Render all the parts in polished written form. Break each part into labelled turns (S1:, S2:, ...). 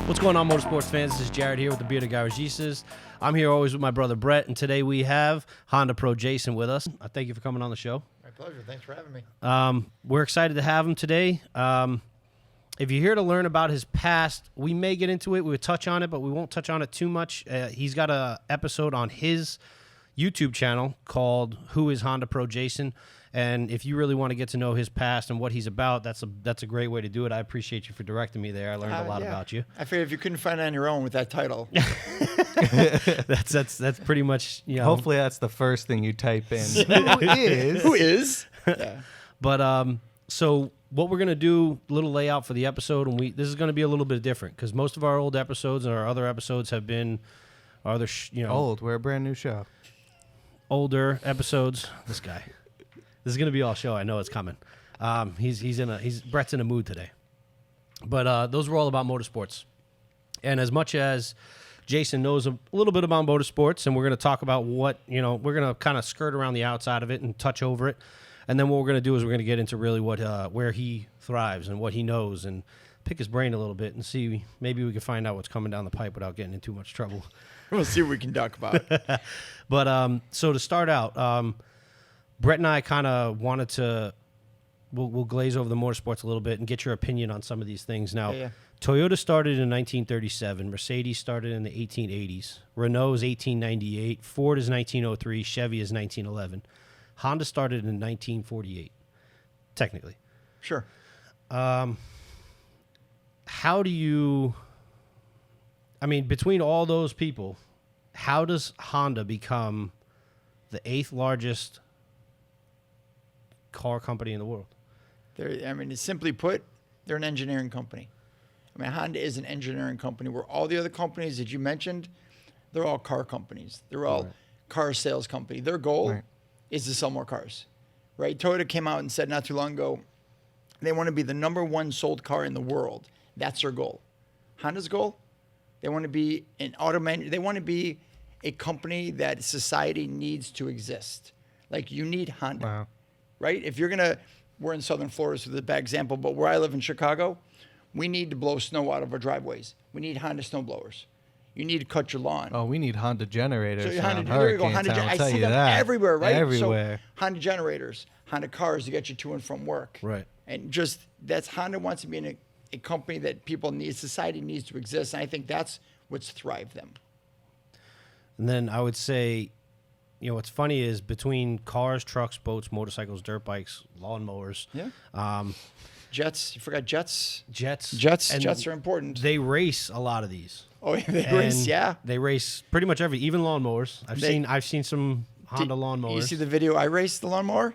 S1: What's going on, motorsports fans? This is Jared here with the Bearded Garagistas. I'm here always with my brother Brett, and today we have Honda Pro Jason with us. I thank you for coming on the show.
S2: My pleasure. Thanks for having me.
S1: We're excited to have him today. If you're here to learn about his past, we may get into it. We'll touch on it, but we won't touch on it too much. He's got an episode on his YouTube channel called Who is Honda Pro Jason? And if you really want to get to know his past and what he's about, that's a great way to do it. I appreciate you for directing me there. I learned a lot about you.
S2: I figured if you couldn't find it on your own with that title.
S1: that's pretty much, you know.
S3: Hopefully that's the first thing you type in.
S2: Who is? Yeah.
S1: But so what we're going to do, a little layout for the episode, and this is going to be a little bit different because most of our old episodes and our other episodes have been
S3: old. We're a brand new show.
S1: Older episodes. This guy. This is going to be all show. I know it's coming. Brett's in a mood today. But those were all about motorsports. And as much as Jason knows a little bit about motorsports, and we're going to talk about we're going to kind of skirt around the outside of it and touch over it. And then what we're going to do is we're going to get into really where he thrives and what he knows and pick his brain a little bit and see maybe we can find out what's coming down the pipe without getting in too much trouble.
S2: We'll see what we can talk about.
S1: But so to start out, Brett and I kind of wanted to, we'll glaze over the motorsports a little bit and get your opinion on some of these things. Now, Toyota started in 1937. Mercedes started in the 1880s. Renault is 1898. Ford is 1903. Chevy is 1911. Honda started in 1948, technically.
S2: Sure.
S1: How do you, between all those people, how does Honda become the 8th largest car company in the world?
S2: Simply put, they're an engineering company. Honda is an engineering company where all the other companies that you mentioned, they're all car companies. They're all car sales company. Their goal is to sell more cars, right? Toyota came out and said not too long ago, they want to be the #1 sold car in the world. That's their goal. Honda's goal, they want to be an they want to be a company that society needs to exist. Like, you need Honda.
S3: Wow.
S2: Right? If you're we're in southern Florida, so this is a bad example, but where I live in Chicago, we need to blow snow out of our driveways. We need Honda snow blowers. You need to cut your lawn.
S3: Oh, we need Honda generators.
S2: So
S3: there you go.
S2: I see them everywhere, right?
S3: Everywhere.
S2: So Honda generators, Honda cars to get you to and from work.
S1: Right.
S2: And that's Honda wants to be in a company that society needs to exist. And I think that's what's thrived them.
S1: And then I would say, what's funny is between cars, trucks, boats, motorcycles, dirt bikes, lawnmowers.
S2: Yeah. Jets. You forgot jets?
S1: Jets
S2: Jets are important.
S1: They race a lot of these.
S2: Oh, they race, yeah.
S1: They race pretty much even lawnmowers. I've seen some Honda lawnmowers.
S2: You see the video? I raced the lawnmower.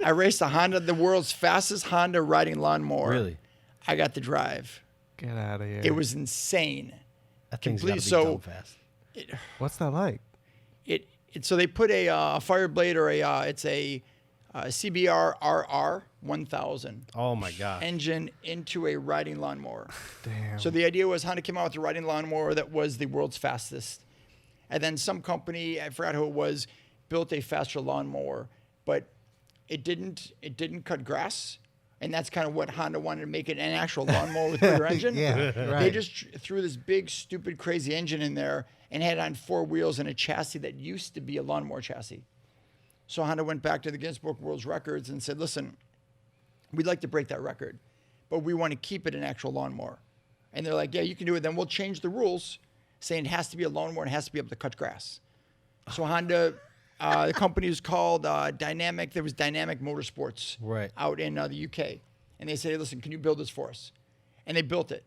S2: I raced the world's fastest Honda riding lawnmower.
S1: Really?
S2: I got the drive.
S3: Get out of here.
S2: It was insane.
S1: That thing's got to be dumb fast.
S3: What's that like?
S2: So they put a Fireblade or it's a CBR RR 1000.
S1: Oh my God.
S2: Engine into a riding lawnmower.
S3: Damn.
S2: So the idea was Honda came out with a riding lawnmower that was the world's fastest. And then some company, I forgot who it was, built a faster lawnmower, but it didn't cut grass. And that's kind of what Honda wanted to make it an actual lawnmower with bigger engine.
S3: Yeah, right.
S2: They just threw this big, stupid, crazy engine in there and had it on 4 wheels and a chassis that used to be a lawnmower chassis. So Honda went back to the Guinness Book of World Records and said, listen, we'd like to break that record, but we want to keep it an actual lawnmower. And they're like, yeah, you can do it. Then we'll change the rules saying it has to be a lawnmower and it has to be able to cut grass. So Honda, the company was called Dynamic. There was Dynamic Motorsports out in the UK. And they said, hey, listen, can you build this for us? And they built it.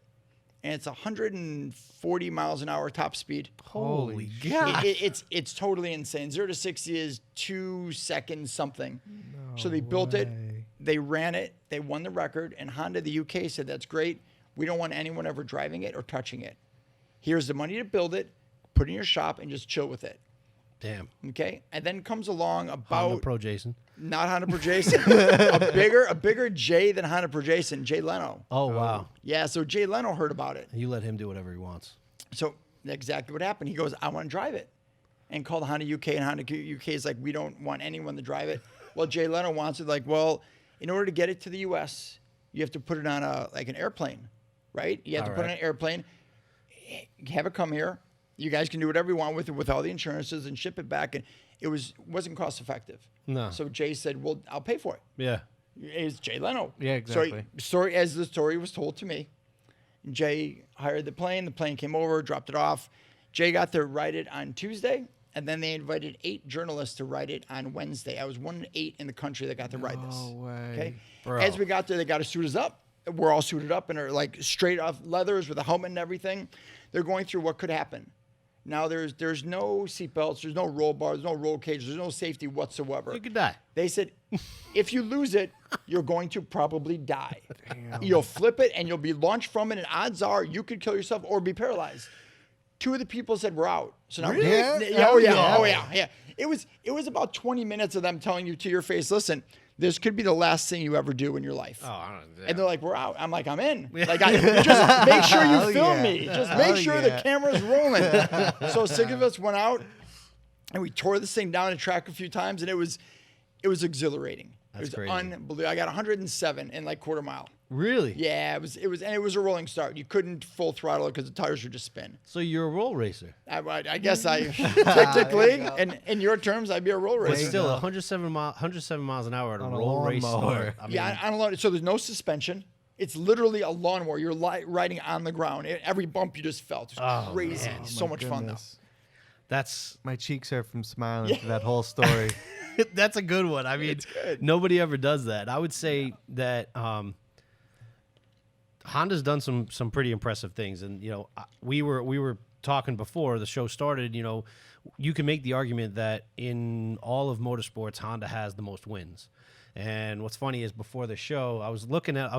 S2: And it's 140 miles an hour top speed.
S1: Holy God.
S2: It's totally insane. 0 to 60 is 2 seconds something. No so they built it. They ran it. They won the record. And Honda, the UK, said, that's great. We don't want anyone ever driving it or touching it. Here's the money to build it, put it in your shop, and just chill with it.
S1: Damn.
S2: Okay? And then comes along about...
S1: Honda Pro Jason.
S2: Not Honda Pro Jason. a bigger J than Honda Pro Jason, Jay Leno.
S1: Oh, wow.
S2: Yeah, so Jay Leno heard about it.
S1: You let him do whatever he wants.
S2: So that's exactly what happened. He goes, I want to drive it. And called Honda UK, and Honda UK is like, we don't want anyone to drive it. Well, Jay Leno wants it. Like, well, in order to get it to the U.S., you have to put it on an airplane, right? You have to put it on an airplane, have it come here. You guys can do whatever you want with it, with all the insurances, and ship it back. And it wasn't cost effective.
S1: No.
S2: So Jay said, "Well, I'll pay for it."
S1: Yeah.
S2: It's Jay Leno.
S3: Yeah, exactly.
S2: So as the story was told to me, Jay hired the plane. The plane came over, dropped it off. Jay got there, ride it on Tuesday, and then they invited 8 journalists to ride it on Wednesday. I was 1 of 8 in the country that got to ride this.
S3: No way.
S2: Okay.
S1: Bro.
S2: As we got there, they got to suit us up. We're all suited up and are like straight off leathers with a helmet and everything. They're going through what could happen. Now there's no seatbelts, there's no roll bars, there's no roll cages, there's no safety whatsoever.
S1: You could die.
S2: They said, if you lose it, you're going to probably die. You'll flip it and you'll be launched from it, and odds are you could kill yourself or be paralyzed. 2 of the people said we're out. So now,
S3: Really?
S2: Oh yeah. It was about 20 minutes of them telling you to your face, listen, this could be the last thing you ever do in your life.
S1: Oh, I don't know.
S2: And they're like, we're out. I'm like, I'm in. Like, just make sure you film me. Just make sure the camera's rolling. So 6 of us went out, and we tore this thing down the track a few times, and it was exhilarating.
S1: That's
S2: it was
S1: crazy.
S2: unbelievable. I got 107 in like quarter mile.
S1: Really?
S2: Yeah, it was, and it was a rolling start. You couldn't full throttle it because the tires would just spin.
S1: So you're a roll racer.
S2: I guess I technically, and in your terms, I'd be a roll
S1: But
S2: racer.
S1: still, 107 miles an hour at a
S3: On a
S1: roll race
S3: lawnmower.
S1: start. I mean,
S2: Yeah, I don't know. So there's no suspension. It's literally a lawnmower. You're riding on the ground. Every bump you just felt. It's crazy.
S1: man.
S2: So much fun though.
S3: Goodness.
S1: that's
S3: My cheeks hurt from smiling to that whole story.
S1: that's a good one. I mean,
S2: It's good.
S1: nobody ever does that. I would say that Honda's done some pretty impressive things, and we were talking before the show started. You can make the argument that in all of motorsports, Honda has the most wins. And what's funny is before the show, I was looking that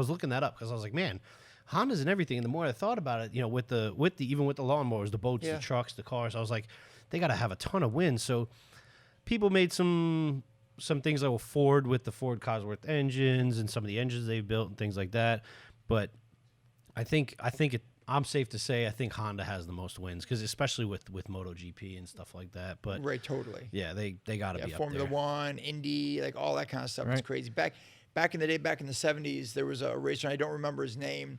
S1: up because I was like, man, Honda's in everything. And the more I thought about it, even with the lawnmowers, the boats, the trucks, the cars, I was like, they got to have a ton of wins. So people made some things like Ford with the Ford Cosworth engines and some of the engines they've built and things like that. But I think I'm safe to say I think Honda has the most wins, because especially with MotoGP and stuff like that. But
S2: Right, totally.
S1: yeah, they got to be up
S2: Formula
S1: there.
S2: One, Indy, like all that kind of stuff is
S3: Right.
S2: crazy. Back in the day, back in the 70s, there was a racer, and I don't remember his name.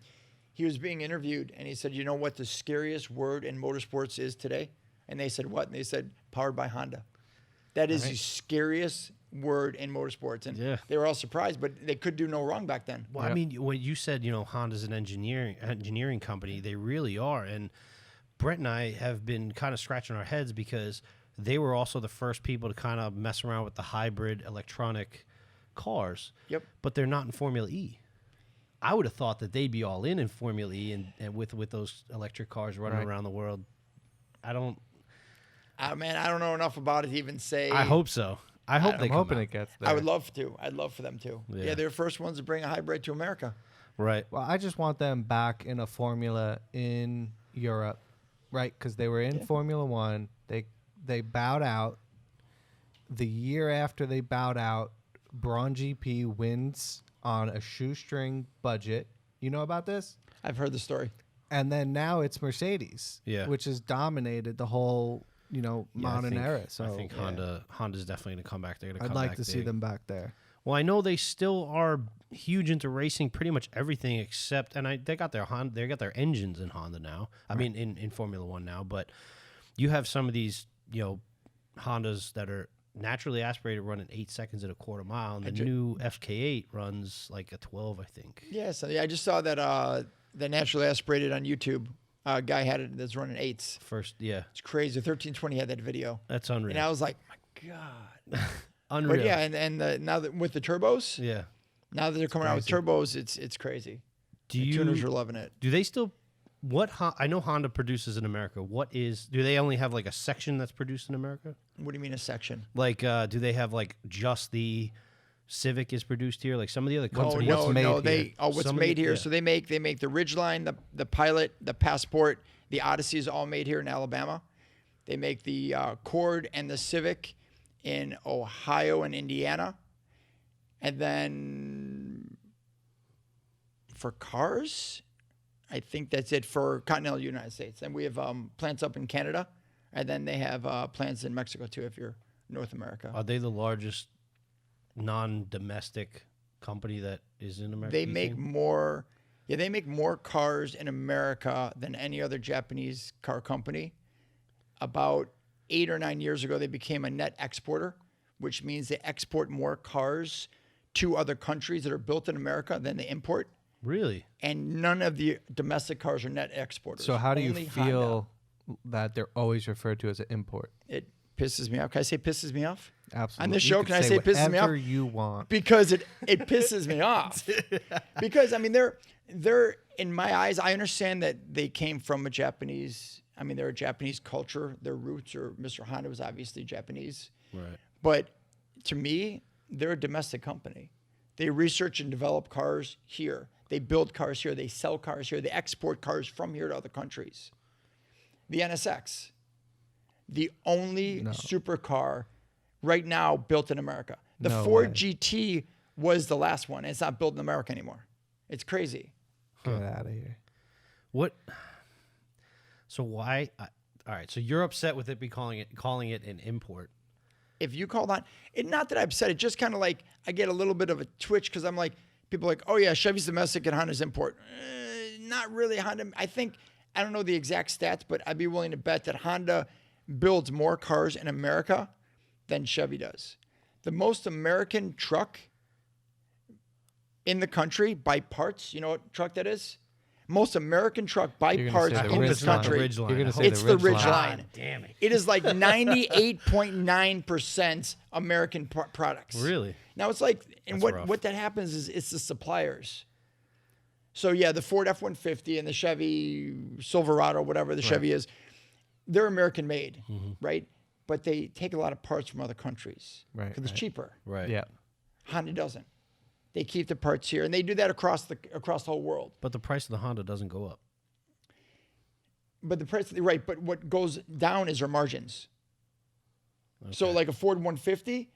S2: He was being interviewed, and he said, "You know what the scariest word in motorsports is today?" And they said, "What?" And they said, "Powered by Honda." That is the scariest word in motorsports. And they were all surprised, but they could do no wrong back then.
S1: Well, I mean, when you said, Honda's an engineering company, they really are. And Brett and I have been kind of scratching our heads because they were also the first people to kind of mess around with the hybrid electronic cars.
S2: Yep.
S1: But they're not in Formula E. I would have thought that they'd be all in Formula E and with those electric cars running around the world. I don't
S2: know enough about it to even say.
S1: I hope so. I hope
S3: I'm hoping it gets there.
S2: I would love to. I'd love for them to.
S1: Yeah.
S2: Yeah, they're the first ones to bring a hybrid to America.
S1: Right.
S3: Well, I just want them back in a formula in Europe, right? Because they were in Formula One. They bowed out. The year after they bowed out, Braun GP wins on a shoestring budget. You know about this?
S2: I've heard the story.
S3: And then now it's Mercedes, which has dominated the whole modern era. So
S1: I think Honda's definitely going to come back. They're going to
S3: I'd
S1: come
S3: like
S1: back
S3: to see
S1: big.
S3: them back there.
S1: Well, I know they still are huge into racing, pretty much everything except, and they got their engines in Honda now. I mean, in Formula One now, but you have some of these, Hondas that are naturally aspirated running 8 seconds at a quarter mile, and the new FK8 runs like a 12, I think.
S2: Yeah, so I just saw that the naturally aspirated on YouTube. Guy had it that's running 8s.
S1: First, yeah,
S2: It's crazy. 1320 had that video.
S1: that's unreal.
S2: And I was like, my God.
S1: Unreal.
S2: But yeah, and now that with the turbos,
S1: yeah.
S2: now that they're coming out with turbos, it's crazy. The tuners are loving it.
S1: Do they still? I know Honda produces in America. Do they only have like a section that's produced in America?
S2: What do you mean a section?
S1: Like, do they have like just the Civic is produced here? Like some of the other companies.
S3: what's made here?
S2: What's
S1: Some of
S2: made
S1: the-
S2: here?
S1: yeah.
S2: So they make the Ridgeline, the Pilot, the Passport, the Odyssey is all made here in Alabama. They make the Accord and the Civic in Ohio and Indiana, and then for cars, I think that's it for continental United States. And we have plants up in Canada, and then they have plants in Mexico too. If you're North America,
S1: Are they the largest non-domestic company that is in America?
S2: they
S1: you
S2: make
S1: think?
S2: more. Yeah, they make more cars in America than any other Japanese car company. About 8 or 9 years ago, they became a net exporter, which means they export more cars to other countries that are built in America than they import.
S1: Really?
S2: And none of the domestic cars are net exporters.
S3: So how do you
S2: Only
S3: feel that they're always referred to as an import?
S2: It pisses me off. Can I say pisses me off?
S3: Absolutely.
S2: On this
S3: You
S2: show,
S3: could
S2: can I say pisses me off?
S3: whatever you want.
S2: Because it pisses me off. Because I mean they're in my eyes, I understand that they came from a Japanese, I mean they're a Japanese culture. Their roots are Mr. Honda was obviously Japanese.
S1: Right.
S2: But to me, they're a domestic company. They research and develop cars here. They build cars here. They sell cars here. They export cars from here to other countries. The NSX, the only supercar right now built in America. The
S3: No
S2: Ford
S3: way.
S2: GT was the last one. It's not built in America anymore. It's crazy.
S3: Get out of here.
S1: What? So why? All right. So you're upset with it calling it an import.
S2: If you call that, not that I'm upset, it just kind of like I get a little bit of a twitch because I'm like, people are like, oh yeah, Chevy's domestic and Honda's import. Not really Honda. I don't know the exact stats, but I'd be willing to bet that Honda builds more cars in America than Chevy does. The most American truck in the country by parts, you know what truck that is? Most American truck by
S3: You're gonna
S2: parts
S3: say the
S2: in
S3: Ridge
S2: this
S3: line.
S2: country.
S1: Ridge line.
S3: You're
S1: I
S3: gonna
S1: hope.
S3: say
S2: It's
S3: the
S2: the
S3: Ridge
S2: Ridge
S3: line.
S2: line.
S1: Damn it.
S2: It is like 98.9% American products.
S1: Really?
S2: Now it's like, and
S1: That's rough.
S2: what that happens is it's the suppliers. So yeah, the Ford F-150 and the Chevy Silverado, whatever the Chevy is, they're American made, right? But they take a lot of parts from other countries
S3: Right,
S2: because it's
S3: right.
S2: cheaper.
S1: Right.
S3: Yeah.
S2: Honda doesn't. They keep the parts here, and they do that across the whole world.
S1: But the price of the Honda doesn't go up.
S2: But the price, right? But what goes down is their margins. So like a Ford 150,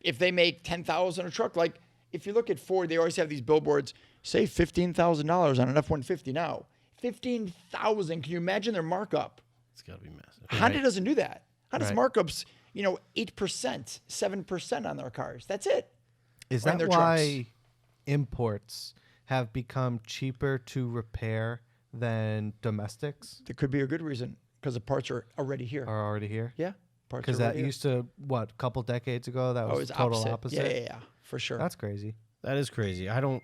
S2: if they make 10,000 a truck, like if you look at Ford, they always have these billboards say $15,000 on an F-150 now. 15,000. Can you imagine their markup?
S1: It's got to be massive.
S2: Honda doesn't do that. Honda's
S3: Right.
S2: markups, 8%, 7% on their cars. That's it.
S3: Is
S2: Or in
S3: that
S2: their
S3: why
S2: trucks.
S3: imports have become cheaper to repair than domestics
S2: There could be a good reason because the parts are already here.
S3: are already here?
S2: Yeah, parts
S3: Because
S2: are
S3: that
S2: already here.
S3: used to, a couple decades ago, that
S2: Oh,
S3: was
S2: it's
S3: total opposite?
S2: Yeah, for sure.
S3: That's crazy.
S1: That is crazy. I don't.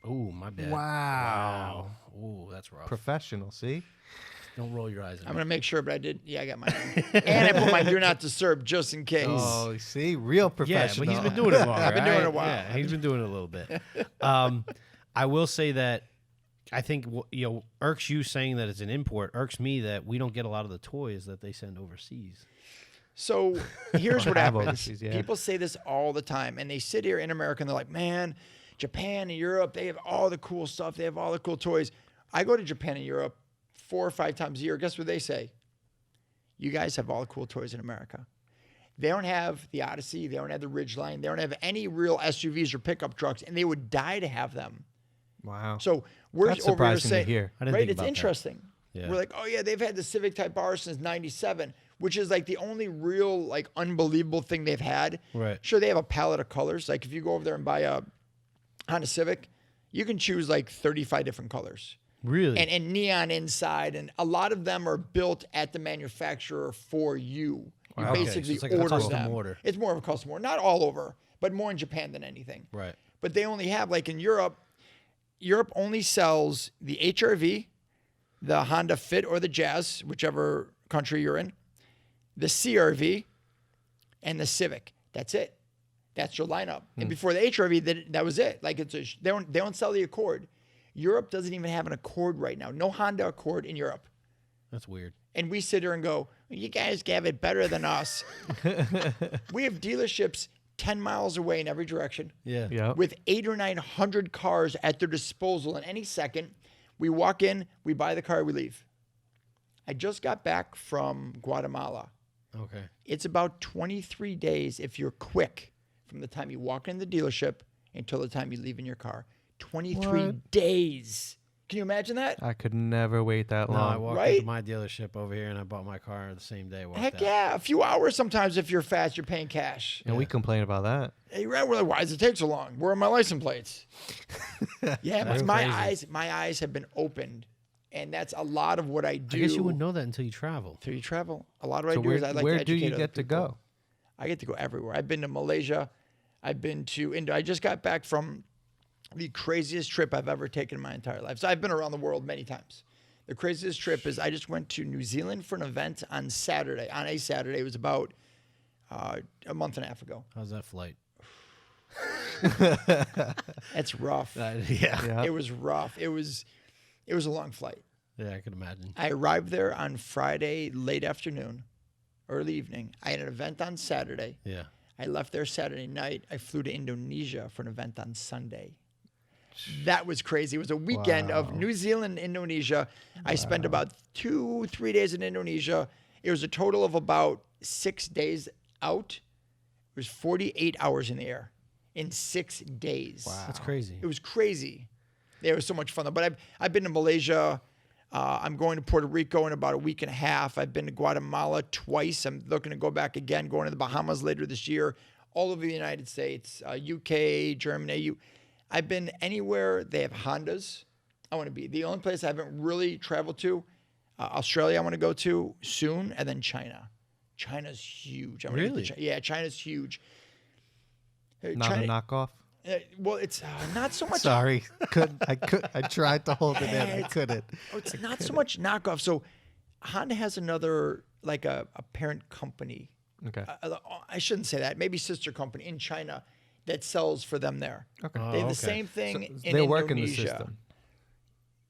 S1: Ooh, my bad.
S3: Wow.
S1: Ooh, that's rough.
S3: Professional, see?
S1: Don't roll your eyes at
S2: I'm
S1: me.
S2: going to make sure, but I did. Yeah, I got mine. And I put my do not disturb just in case.
S3: Oh, see? Real
S1: Yeah,
S3: professional.
S1: but he's been doing it longer.
S2: I've been doing it a
S1: right?
S2: while.
S1: Yeah, he's been doing it a little bit. I will say that I think irks you saying that it's an import. Irks me that we don't get a lot of the toys that they send overseas.
S2: So here's what
S3: Have
S2: happens.
S3: overseas, yeah.
S2: People say this all the time, and they sit here in America and they're like, man, Japan and Europe, they have all the cool stuff. They have all the cool toys. I go to Japan and Europe 4 or 5 times a year. Guess what they say? You guys have all the cool toys in America. They don't have the Odyssey. They don't have the Ridgeline. They don't have any real SUVs or pickup trucks, and they would die to have them.
S3: Wow.
S2: So we're
S3: That's
S2: over here
S3: surprising to
S2: saying,
S3: hear.
S1: I didn't
S2: right?
S1: think
S2: It's
S1: about that.
S2: interesting.
S1: Yeah.
S2: We're like, oh yeah, they've had the Civic Type R since '97, which is like the only real like unbelievable thing they've had.
S1: Right.
S2: Sure, they have a palette of colors. Like if you go over there and buy a Honda Civic, you can choose like 35 different colors.
S1: Really?
S2: And neon inside, and a lot of them are built at the manufacturer for you. You
S3: Wow. Okay, so
S2: basically
S1: it's like a
S2: order
S1: custom
S2: them.
S1: order.
S2: It's more of a custom order, not all over, but more in Japan than anything.
S1: Right.
S2: But they only have, like in Europe, Europe only sells the HRV, the Honda Fit or the Jazz, whichever country you're in, the CRV, and the Civic. That's it. That's your lineup. And before the HRV, that was it. Like they don't sell the Accord. Europe doesn't even have an Accord right now. No Honda Accord in Europe.
S1: That's weird.
S2: And we sit here and go, you guys have it better than us. We have dealerships 10 miles away in every direction
S1: Yeah.
S3: Yep.
S2: with 800 or 900 cars at their disposal. And any second, we walk in, we buy the car, we leave. I just got back from Guatemala.
S1: Okay.
S2: It's about 23 days if you're quick from the time you walk in the dealership until the time you leave in your car. 23
S3: What?
S2: days Can you imagine that?
S3: I could never wait that
S1: No, I
S3: long.
S1: walked
S2: Right?
S1: into my dealership over here and I bought my car the same day. Walked
S2: Heck
S1: out.
S2: yeah. A few hours sometimes if you're fast, you're paying cash.
S3: And we complain about that.
S2: Hey, right, we're like, why does it take so long? Where are my license plates? Yeah,
S1: That's
S2: but
S1: crazy.
S2: my eyes have been opened. And that's a lot of what I do.
S1: I guess you wouldn't know that until you travel.
S2: Till you travel. A lot of what
S3: So
S2: I do is I like to
S3: where
S2: educate
S3: do you
S2: other
S3: get to
S2: people.
S3: go?
S2: I get to go everywhere. I've been to Malaysia. I've been to India. I just got back from the craziest trip I've ever taken in my entire life. So I've been around the world many times. The craziest trip is I just went to New Zealand for an event on Saturday. On a Saturday, it was about a month and a half ago.
S1: How's that flight?
S2: That's rough.
S1: Yeah.
S3: Yeah.
S2: It was rough. It was a long flight.
S1: Yeah, I could imagine.
S2: I arrived there on Friday late afternoon, early evening. I had an event on Saturday.
S1: Yeah.
S2: I left there Saturday night. I flew to Indonesia for an event on Sunday. That was crazy. It was a weekend of
S3: Wow.
S2: New Zealand, Indonesia. I spent about 2-3 days in Indonesia. It was a total of about 6 days out. It was 48 hours in the air in 6 days.
S3: Wow.
S1: That's crazy.
S2: It was crazy. Yeah, it was so much fun though. But I've been to Malaysia. I'm going to Puerto Rico in about a week and a half. I've been to Guatemala twice. I'm looking to go back again, going to the Bahamas later this year. All over the United States, UK, Germany. I've been anywhere they have Hondas. I want to be. The only place I haven't really traveled to, Australia I want to go to soon, and then China. China's huge. I wanna get to
S1: Really?
S2: yeah, China's huge.
S3: Not
S2: China,
S3: a knockoff.
S2: well, it's not so much.
S3: Sorry, I tried to hold it in. I couldn't.
S2: Oh, it's not so much knockoff. So Honda has another, like a parent company.
S3: Okay.
S2: I shouldn't say that. Maybe sister company in China that sells for them there.
S3: Okay.
S1: Oh,
S2: They have
S1: okay.
S2: the same thing in
S3: They
S2: Indonesia.
S3: work in the system.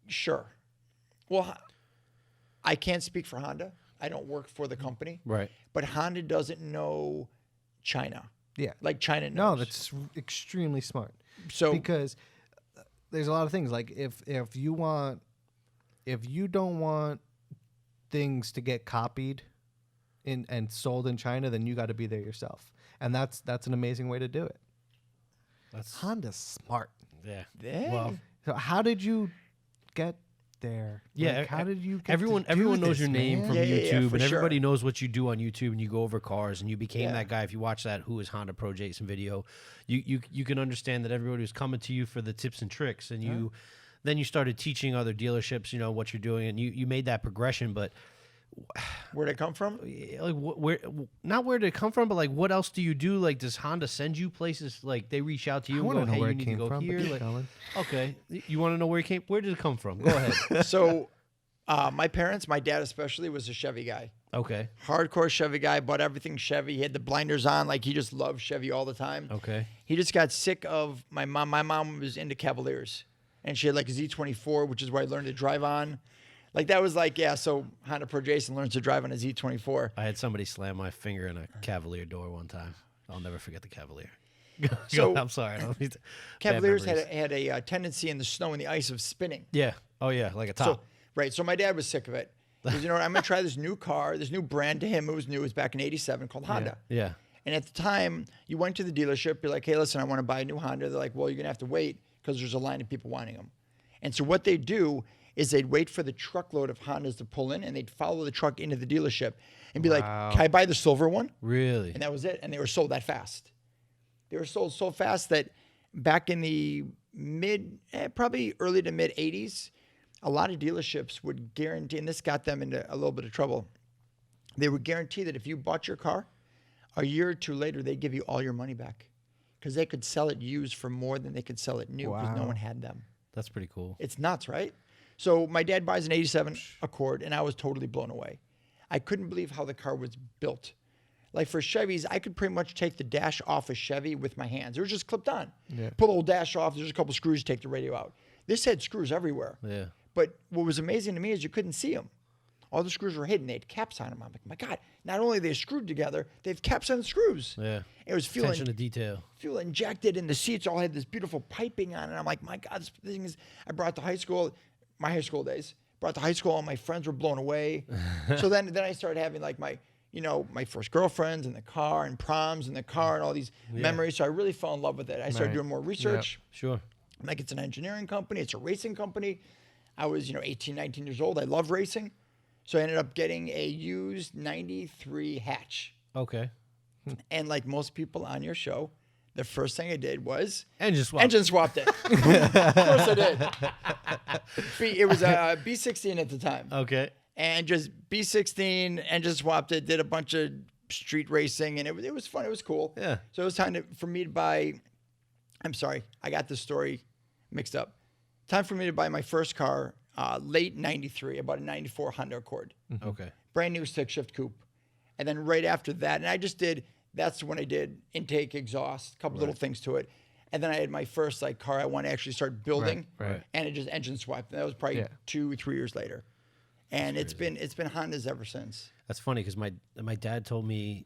S2: Sure. Well, I can't speak for Honda. I don't work for the company.
S1: Right.
S2: But Honda doesn't know China.
S3: Yeah.
S2: Like China knows.
S3: No, that's extremely smart.
S2: So
S3: Because there's a lot of things like if you don't want things to get copied and sold in China, then you got to be there yourself, and that's an amazing way to do it.
S1: That's
S3: Honda's smart.
S1: yeah.
S2: Yeah.
S1: Well,
S3: So how did you get there?
S1: yeah.
S3: Like, how did you? Get
S1: everyone
S3: to do
S1: everyone knows
S3: this,
S1: your name
S3: man?
S1: from
S2: Yeah, yeah, yeah,
S1: YouTube,
S2: for
S1: and everybody
S2: sure.
S1: knows what you do on YouTube, and you go over cars, and you became
S2: Yeah.
S1: that guy. If you watch that Who is Honda Pro Jason video, you can understand that everybody was coming to you for the tips and tricks, and then you started teaching other dealerships, what you're doing, and you made that progression. But
S2: where'd it come from?
S1: like where not where did it come from, but like what else do you do? Like does Honda send you places? Like they reach out to you
S3: I
S1: and
S3: want
S1: go,
S3: to know
S1: hey,
S3: where
S1: you
S3: it
S1: need to
S3: came
S1: go
S3: from.
S1: here.
S3: But keep
S1: Like,
S3: going.
S1: okay, you want to know where it came? Where did it come from? Go ahead.
S2: So my parents, my dad especially, was a Chevy guy.
S1: Okay.
S2: Hardcore Chevy guy, bought everything Chevy. He had the blinders on, like he just loved Chevy all the time.
S1: Okay.
S2: He just got sick of my mom. My mom was into Cavaliers, and she had like a Z24, which is where I learned to drive on. Like that was like, yeah, so Honda Pro Jason learns to drive on a Z24.
S1: I had somebody slam my finger in a Cavalier door one time. I'll never forget the Cavalier. Go,
S2: So-
S1: I'm sorry. I don't need to-
S2: Cavaliers
S1: bad
S2: had
S1: memories.
S2: a tendency in the snow and the ice of spinning.
S1: Yeah. Oh yeah, like a top.
S2: So, right. So my dad was sick of it. He said, you know what? I'm going to try this new car, this new brand to him. It was new. It was back in '87 called Honda.
S1: yeah.
S2: And at the time, you went to the dealership. You're like, hey, listen, I want to buy a new Honda. They're like, well, you're going to have to wait because there's a line of people wanting them. And so what they do is they'd wait for the truckload of Hondas to pull in, and they'd follow the truck into the dealership and be like, can I buy the silver one?
S1: Really?
S2: And that was it. And they were sold that fast. They were sold so fast that back in the probably early to mid 80s, a lot of dealerships would guarantee, and this got them into a little bit of trouble. They would guarantee that if you bought your car, a year or two later, they'd give you all your money back because they could sell it used for more than they could sell it new because no
S3: Wow.
S2: one had them.
S1: That's pretty cool.
S2: It's nuts, right? So my dad buys an '87 Accord, and I was totally blown away. I couldn't believe how the car was built. Like for Chevys, I could pretty much take the dash off a Chevy with my hands. It was just clipped on.
S3: Yeah.
S2: Pull the whole dash off. There's a couple screws to take the radio out. This had screws everywhere.
S1: Yeah.
S2: But what was amazing to me is you couldn't see them. All the screws were hidden. They had caps on them. I'm like, my God, not only are they screwed together, they have caps on the screws.
S1: Yeah.
S2: It was
S1: Attention to detail.
S2: fuel injected, and the seats all had this beautiful piping on it. I'm like, my God, this thing is. I brought to high school, my high school days. Brought to high school, all my friends were blown away. So then I started having like my first girlfriends in the car and proms in the car and all these memories. So I really fell in love with it. I started
S3: Right.
S2: doing more research.
S1: Sure.
S2: Like it's an engineering company, it's a racing company. I was, 18, 19 years old. I love racing. So I ended up getting a used 93 hatch.
S1: Okay.
S2: And like most people on your show, the first thing I did was
S1: Engine swap.
S2: engine swapped it. Of course I did. It was a B16 at the time.
S1: Okay.
S2: And just B16, engine swapped it, did a bunch of street racing, and it was fun. It was cool.
S1: Yeah.
S2: So it was time for me to buy. I'm sorry, I got this story mixed up. Time for me to buy my first car, late '93, about a '94 Honda Accord.
S1: Okay.
S2: Brand new stick shift coupe. And then right after that, and I just did. That's when I did intake, exhaust, a couple little things to it. And then I had my first like car I want to actually start building.
S3: Right.
S2: And it just engine swapped. And that was probably 2-3 years later. And it's been Hondas ever since.
S1: That's funny because my dad told me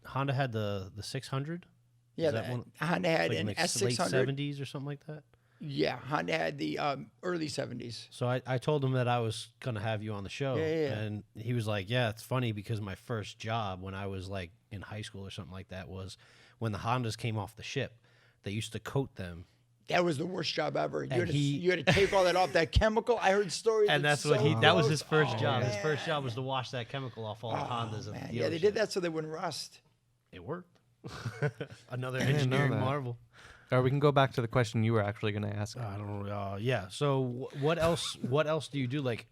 S1: Honda had the 600.
S2: Yeah,
S1: Is that one?
S2: Honda had
S1: Like
S2: an
S1: late
S2: S600.
S1: 70s or something like that.
S2: Yeah, Honda had the early 70s.
S1: So I told him that I was gonna have you on the show,
S2: Yeah.
S1: and he was like, "Yeah, it's funny because my first job when I was like in high school or something like that was when the Hondas came off the ship. They used to coat them,
S2: That was the worst job ever.
S1: And
S2: You had to take all that off. That chemical, I heard stories.
S1: and that's
S2: it's
S1: what
S2: so
S1: he. That was
S2: gross.
S1: his first
S2: Oh,
S1: job. His
S2: man.
S1: first job was to wash that chemical off all the Hondas.
S2: Man,
S1: At the
S2: yeah, they
S1: dealership.
S2: did that so they wouldn't rust.
S1: It worked. Another
S3: didn't know
S1: engineering
S3: that.
S1: marvel.
S3: Or we can go back to the question you were actually going to ask.
S1: I don't know. Yeah. So what else? What else do you do? Like,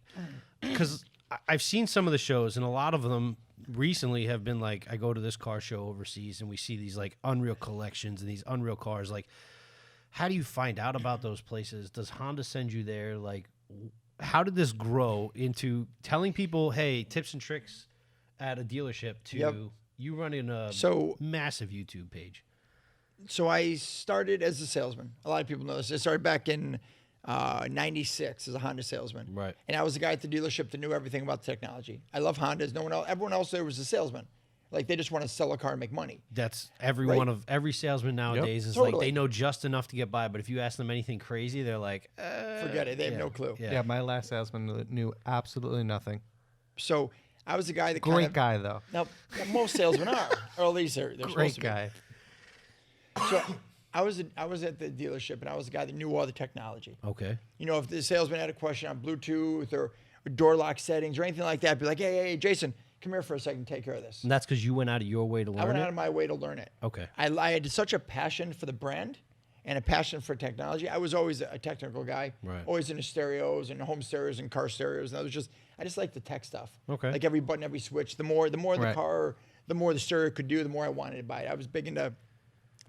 S1: because I've seen some of the shows, and a lot of them recently have been like, I go to this car show overseas, and we see these like unreal collections and these unreal cars. Like, how do you find out about those places? Does Honda send you there? Like, how did this grow into telling people, hey, tips and tricks at a dealership to you running a massive YouTube page?
S2: So I started as a salesman. A lot of people know this. I started back in '96 as a Honda salesman.
S1: Right.
S2: And I was the guy at the dealership that knew everything about the technology. I love Hondas. No one else. Everyone else there was a salesman. Like they just want to sell a car and make money.
S1: That's every
S2: Right.
S1: one of every salesman nowadays is like
S2: Totally.
S1: they know just enough to get by, but if you ask them anything crazy, they're like,
S2: Forget it. They have no clue.
S3: Yeah, my last salesman knew absolutely nothing.
S2: So I was the guy that
S3: Great guy, though.
S2: Now most salesmen are, or at least they're supposed
S3: Great
S2: to be.
S3: guy.
S2: So I was at the dealership and I was the guy that knew all the technology.
S1: Okay.
S2: You know, if the salesman had a question on Bluetooth or door lock settings or anything like that, I'd be like, hey, Jason, come here for a second, take care of this.
S1: And that's because you went out of your way to learn
S2: I went
S1: it?
S2: out of my way to learn it.
S1: Okay.
S2: I had such a passion for the brand and a passion for technology. I was always a technical guy,
S1: Right.
S2: always into stereos and home stereos and car stereos. And I just like the tech stuff.
S1: Okay.
S2: Like every button, every switch. The more the
S3: Right.
S2: car, the more the stereo could do, the more I wanted to buy it. I was big into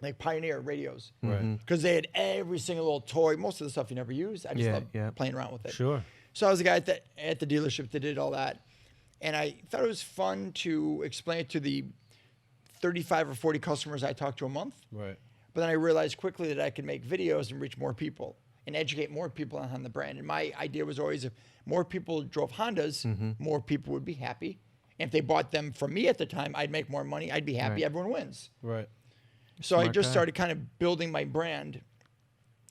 S2: like Pioneer radios.
S1: Right.
S2: Because they had every single little toy. Most of the stuff you never used. I just loved playing around with it.
S1: Sure.
S2: So I was the guy at the dealership that did all that. And I thought it was fun to explain it to the 35 or 40 customers I talked to a month.
S1: Right.
S2: But then I realized quickly that I could make videos and reach more people and educate more people on the brand. And my idea was always if more people drove Hondas, more people would be happy. And if they bought them from me at the time, I'd make more money. I'd be happy.
S3: Right.
S2: Everyone wins.
S1: Right.
S2: So I
S3: Smart
S2: just
S3: guy.
S2: started kind of building my brand.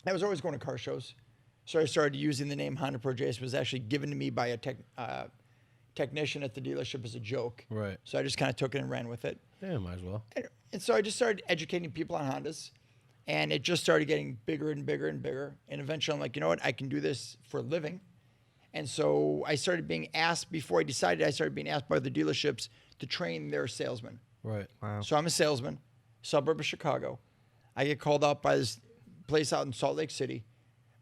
S2: I was always going to car shows. So I started using the name Honda Pro Jason. It was actually given to me by a technician at the dealership as a joke.
S1: Right.
S2: So I just kind of took it and ran with it.
S1: Yeah, might as well.
S2: And so I just started educating people on Hondas. And it just started getting bigger and bigger and bigger. And eventually I'm like, you know what? I can do this for a living. And so I started being asked, before I decided, I started being asked by the dealerships to train their salesmen.
S1: Right.
S3: Wow.
S2: So I'm a salesman, suburb of Chicago. I get called up by this place out in Salt Lake City.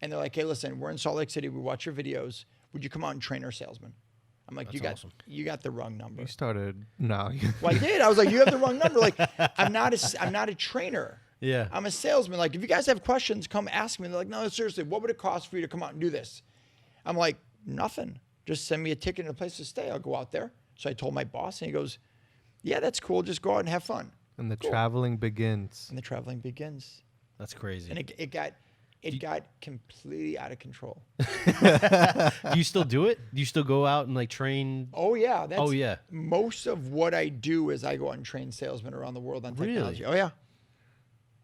S2: And they're like, hey, listen, we're in Salt Lake City. We watch your videos. Would you come out and train our salesmen? I'm like,
S1: That's awesome.
S2: you got the wrong number.
S3: You started. No.
S2: Well, I did. I was like, you have the wrong number. Like, I'm not a trainer.
S1: Yeah.
S2: I'm a salesman. Like, if you guys have questions, come ask me. They're like, no, seriously, what would it cost for you to come out and do this? I'm like, nothing. Just send me a ticket and a place to stay. I'll go out there. So I told my boss, and he goes, yeah, that's cool. Just go out and have fun.
S3: And the
S2: Cool.
S3: traveling begins.
S2: And the traveling begins.
S1: That's crazy.
S2: And it got completely out of control.
S1: Do you still do it? Do you still go out and like train?
S2: Oh, yeah.
S1: Oh, yeah.
S2: Most of what I do is I go out and train salesmen around the world on technology. Oh, yeah.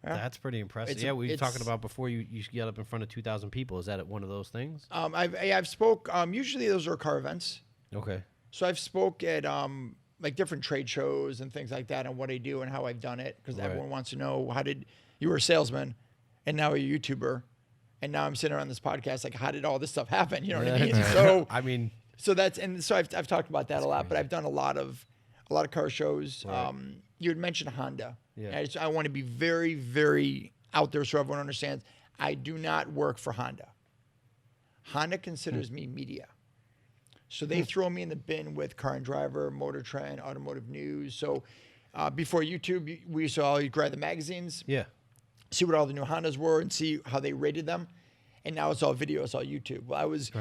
S2: Yeah.
S1: That's pretty impressive.
S2: It's-
S1: Yeah, we were
S2: it's-
S1: talking about before you get up in front of 2,000 people. Is that one of those things?
S2: I've spoke. Usually those are car events.
S1: Okay.
S2: So I've spoke at like different trade shows and things like that on what I do and how I've done it because
S1: Right.
S2: everyone wants to know you were a salesman and now a YouTuber. And now I'm sitting on this podcast like, how did all this stuff happen? You know what I mean?
S1: Right.
S2: So
S1: I mean,
S2: so I've talked about that a lot, but I've done a lot of car shows.
S1: Right.
S2: You had mentioned Honda.
S1: Yeah.
S2: I want to be very, very out there so everyone understands. I do not work for Honda. Honda considers me media. So they throw me in the bin with Car and Driver, Motor Trend, Automotive News. So before YouTube, we used to all grab the magazines,
S1: yeah.
S2: see what all the new Hondas were, and see how they rated them. And now it's all video, it's all YouTube. Well, I was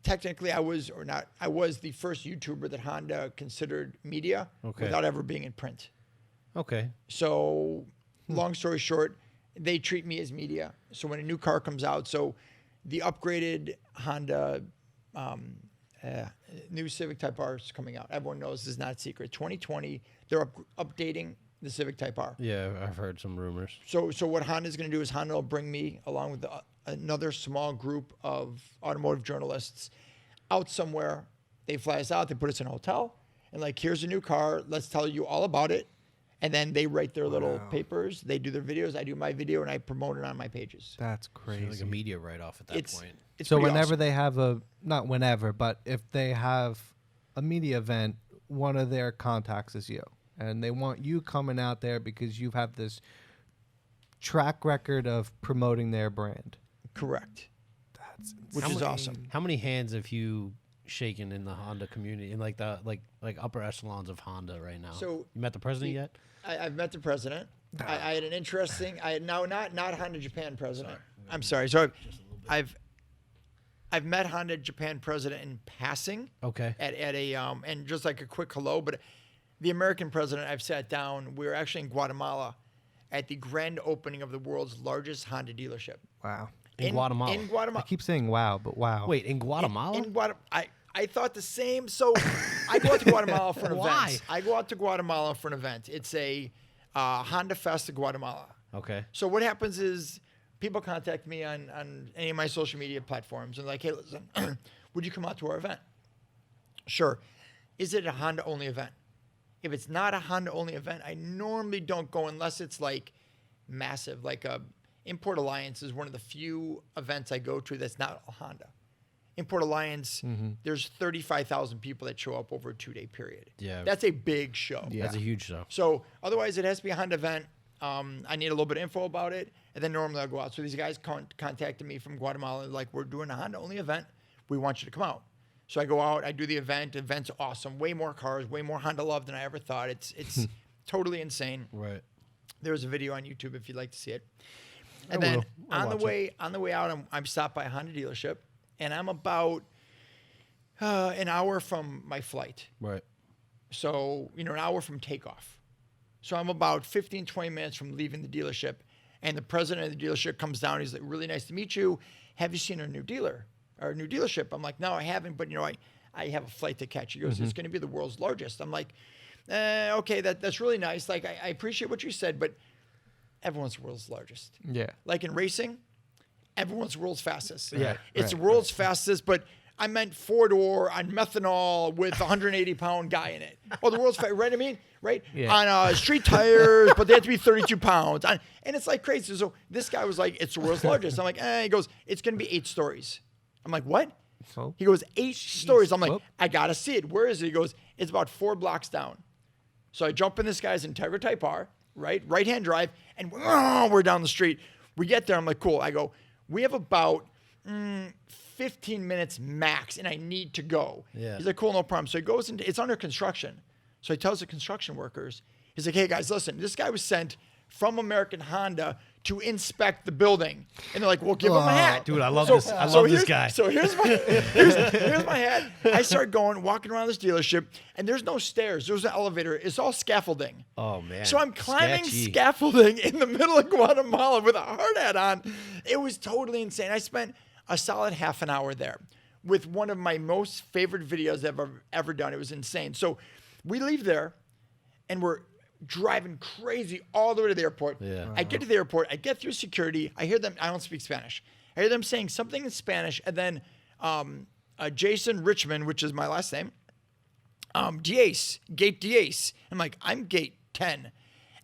S2: technically I was the first YouTuber that Honda considered media without ever being in print.
S1: Okay.
S2: So long story short, they treat me as media. So when a new car comes out, so the upgraded Honda new Civic Type R is coming out. Everyone knows this is not a secret. 2020, they're updating the Civic Type R.
S1: Yeah, I've heard some rumors.
S2: So what Honda is going to do is Honda will bring me along with another small group of automotive journalists out somewhere. They fly us out. They put us in a hotel and like, here's a new car. Let's tell you all about it. And then they write their little papers. They do their videos. I do my video and I promote it on my pages.
S3: That's crazy.
S1: Like a media write-off at that point.
S2: It's
S3: so
S2: pretty
S3: whenever
S2: awesome.
S3: they have not whenever, but if they have a media event, one of their contacts is you. And they want you coming out there because you have this track record of promoting their brand.
S2: Correct.
S3: That's
S2: Which is awesome.
S1: How many hands have you shaken in the Honda community, in like the like upper echelons of Honda right now?
S2: So
S1: you met the president yet?
S2: I've met the president. I had an interesting. Not Honda Japan president. I'm sorry. So I've met Honda Japan president in passing.
S1: Okay.
S2: At a and just like a quick hello, but the American president I've sat down. We were actually in Guatemala at the grand opening of the world's largest Honda dealership.
S3: Wow.
S1: In Guatemala.
S2: In Guatemala.
S3: I keep saying wow, but wow.
S1: Wait, in Guatemala?
S2: In Guatemala. I thought the same. So I go out to Guatemala for an
S1: Why?
S2: event. I go out to Guatemala for an event. It's a Honda Fest of Guatemala.
S1: Okay.
S2: So what happens is people contact me on any of my social media platforms and like, hey, listen, would you come out to our event? Sure. Is it a Honda only event? If it's not a Honda only event, I normally don't go unless it's like massive. Like Import Alliance is one of the few events I go to that's not a Honda. Import Alliance, there's 35,000 people that show up over a 2-day period.
S1: Yeah.
S2: That's a big show.
S3: Yeah.
S1: That's a huge show.
S2: So otherwise, it has to be a Honda event. I need a little bit of info about it, and then normally I'll go out. So these guys contacted me from Guatemala, like, we're doing a Honda only event. We want you to come out. So I go out, I do the event. The event's awesome. Way more cars, way more Honda love than I ever thought. It's totally insane.
S1: Right.
S2: There's a video on YouTube if you'd like to see it. And then on the way out, I'm stopped by a Honda dealership, and I'm about an hour from my flight.
S1: Right.
S2: So, an hour from takeoff. So I'm about 15, 20 minutes from leaving the dealership, and the president of the dealership comes down. He's like, really nice to meet you. Have you seen our new dealer, our new dealership? I'm like, no, I haven't, but I have a flight to catch. He goes, it's going to be the world's largest. I'm like, okay, that's really nice. Like, I appreciate what you said, but everyone's the world's largest.
S3: Yeah.
S2: Like in racing, everyone's the world's fastest.
S1: Yeah.
S2: It's the world's fastest, but I meant 4-door on methanol with a 180-pound guy in it. Oh, the world's fast, right? I mean, right?
S3: Yeah.
S2: On street tires, but they have to be 32 pounds. And it's like crazy. So this guy was like, it's the world's largest. I'm like, He goes, it's going to be 8 stories. I'm like, what?
S3: So?
S2: He goes, 8 stories. I'm like,
S3: Whoop.
S2: I got to see it. Where is it? He goes, it's about 4 blocks down. So I jump in this guy's Integra Type R, right-hand drive, and we're down the street. We get there. I'm like, cool. I go, we have about 15 minutes max, and I need to go.
S1: Yeah.
S2: He's like, cool, no problem. So he goes into, it's under construction. So he tells the construction workers, he's like, hey guys, listen, this guy was sent from American Honda to inspect the building. And they're like, well, give him a hat.
S1: Dude, I love this. I love this guy.
S2: So here's my hat. I start walking around this dealership, and there's no stairs. There's an elevator. It's all scaffolding.
S1: Oh, man.
S2: So I'm climbing
S1: Sketchy.
S2: scaffolding in the middle of Guatemala with a hard hat on. It was totally insane. I spent a solid half an hour there with one of my most favorite videos I've ever done. It was insane. So we leave there, and we're driving crazy all the way to the airport.
S1: Yeah.
S2: I get to the airport. I get through security. I hear them. I don't speak Spanish. I hear them saying something in Spanish, and then Jason Richmond, which is my last name, Diez, gate Diez. I'm like, I'm gate 10.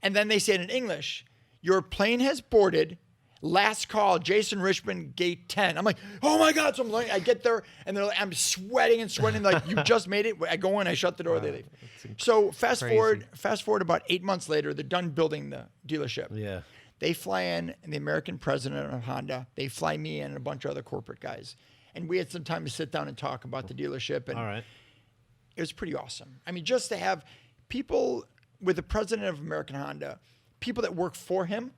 S2: And then they say it in English, your plane has boarded. Last call, Jason Richmond, gate 10. I'm like, oh my God. So I get there and they're like, I'm sweating and sweating. Like, you just made it. I go in, I shut the door, they leave. So fast forward about 8 months later, they're done building the dealership.
S1: Yeah.
S2: They fly in, and the American president of Honda, they fly me in and a bunch of other corporate guys. And we had some time to sit down and talk about the dealership. And
S1: all right.
S2: it was pretty awesome. I mean, just to have people with the president of American Honda, people that work for him,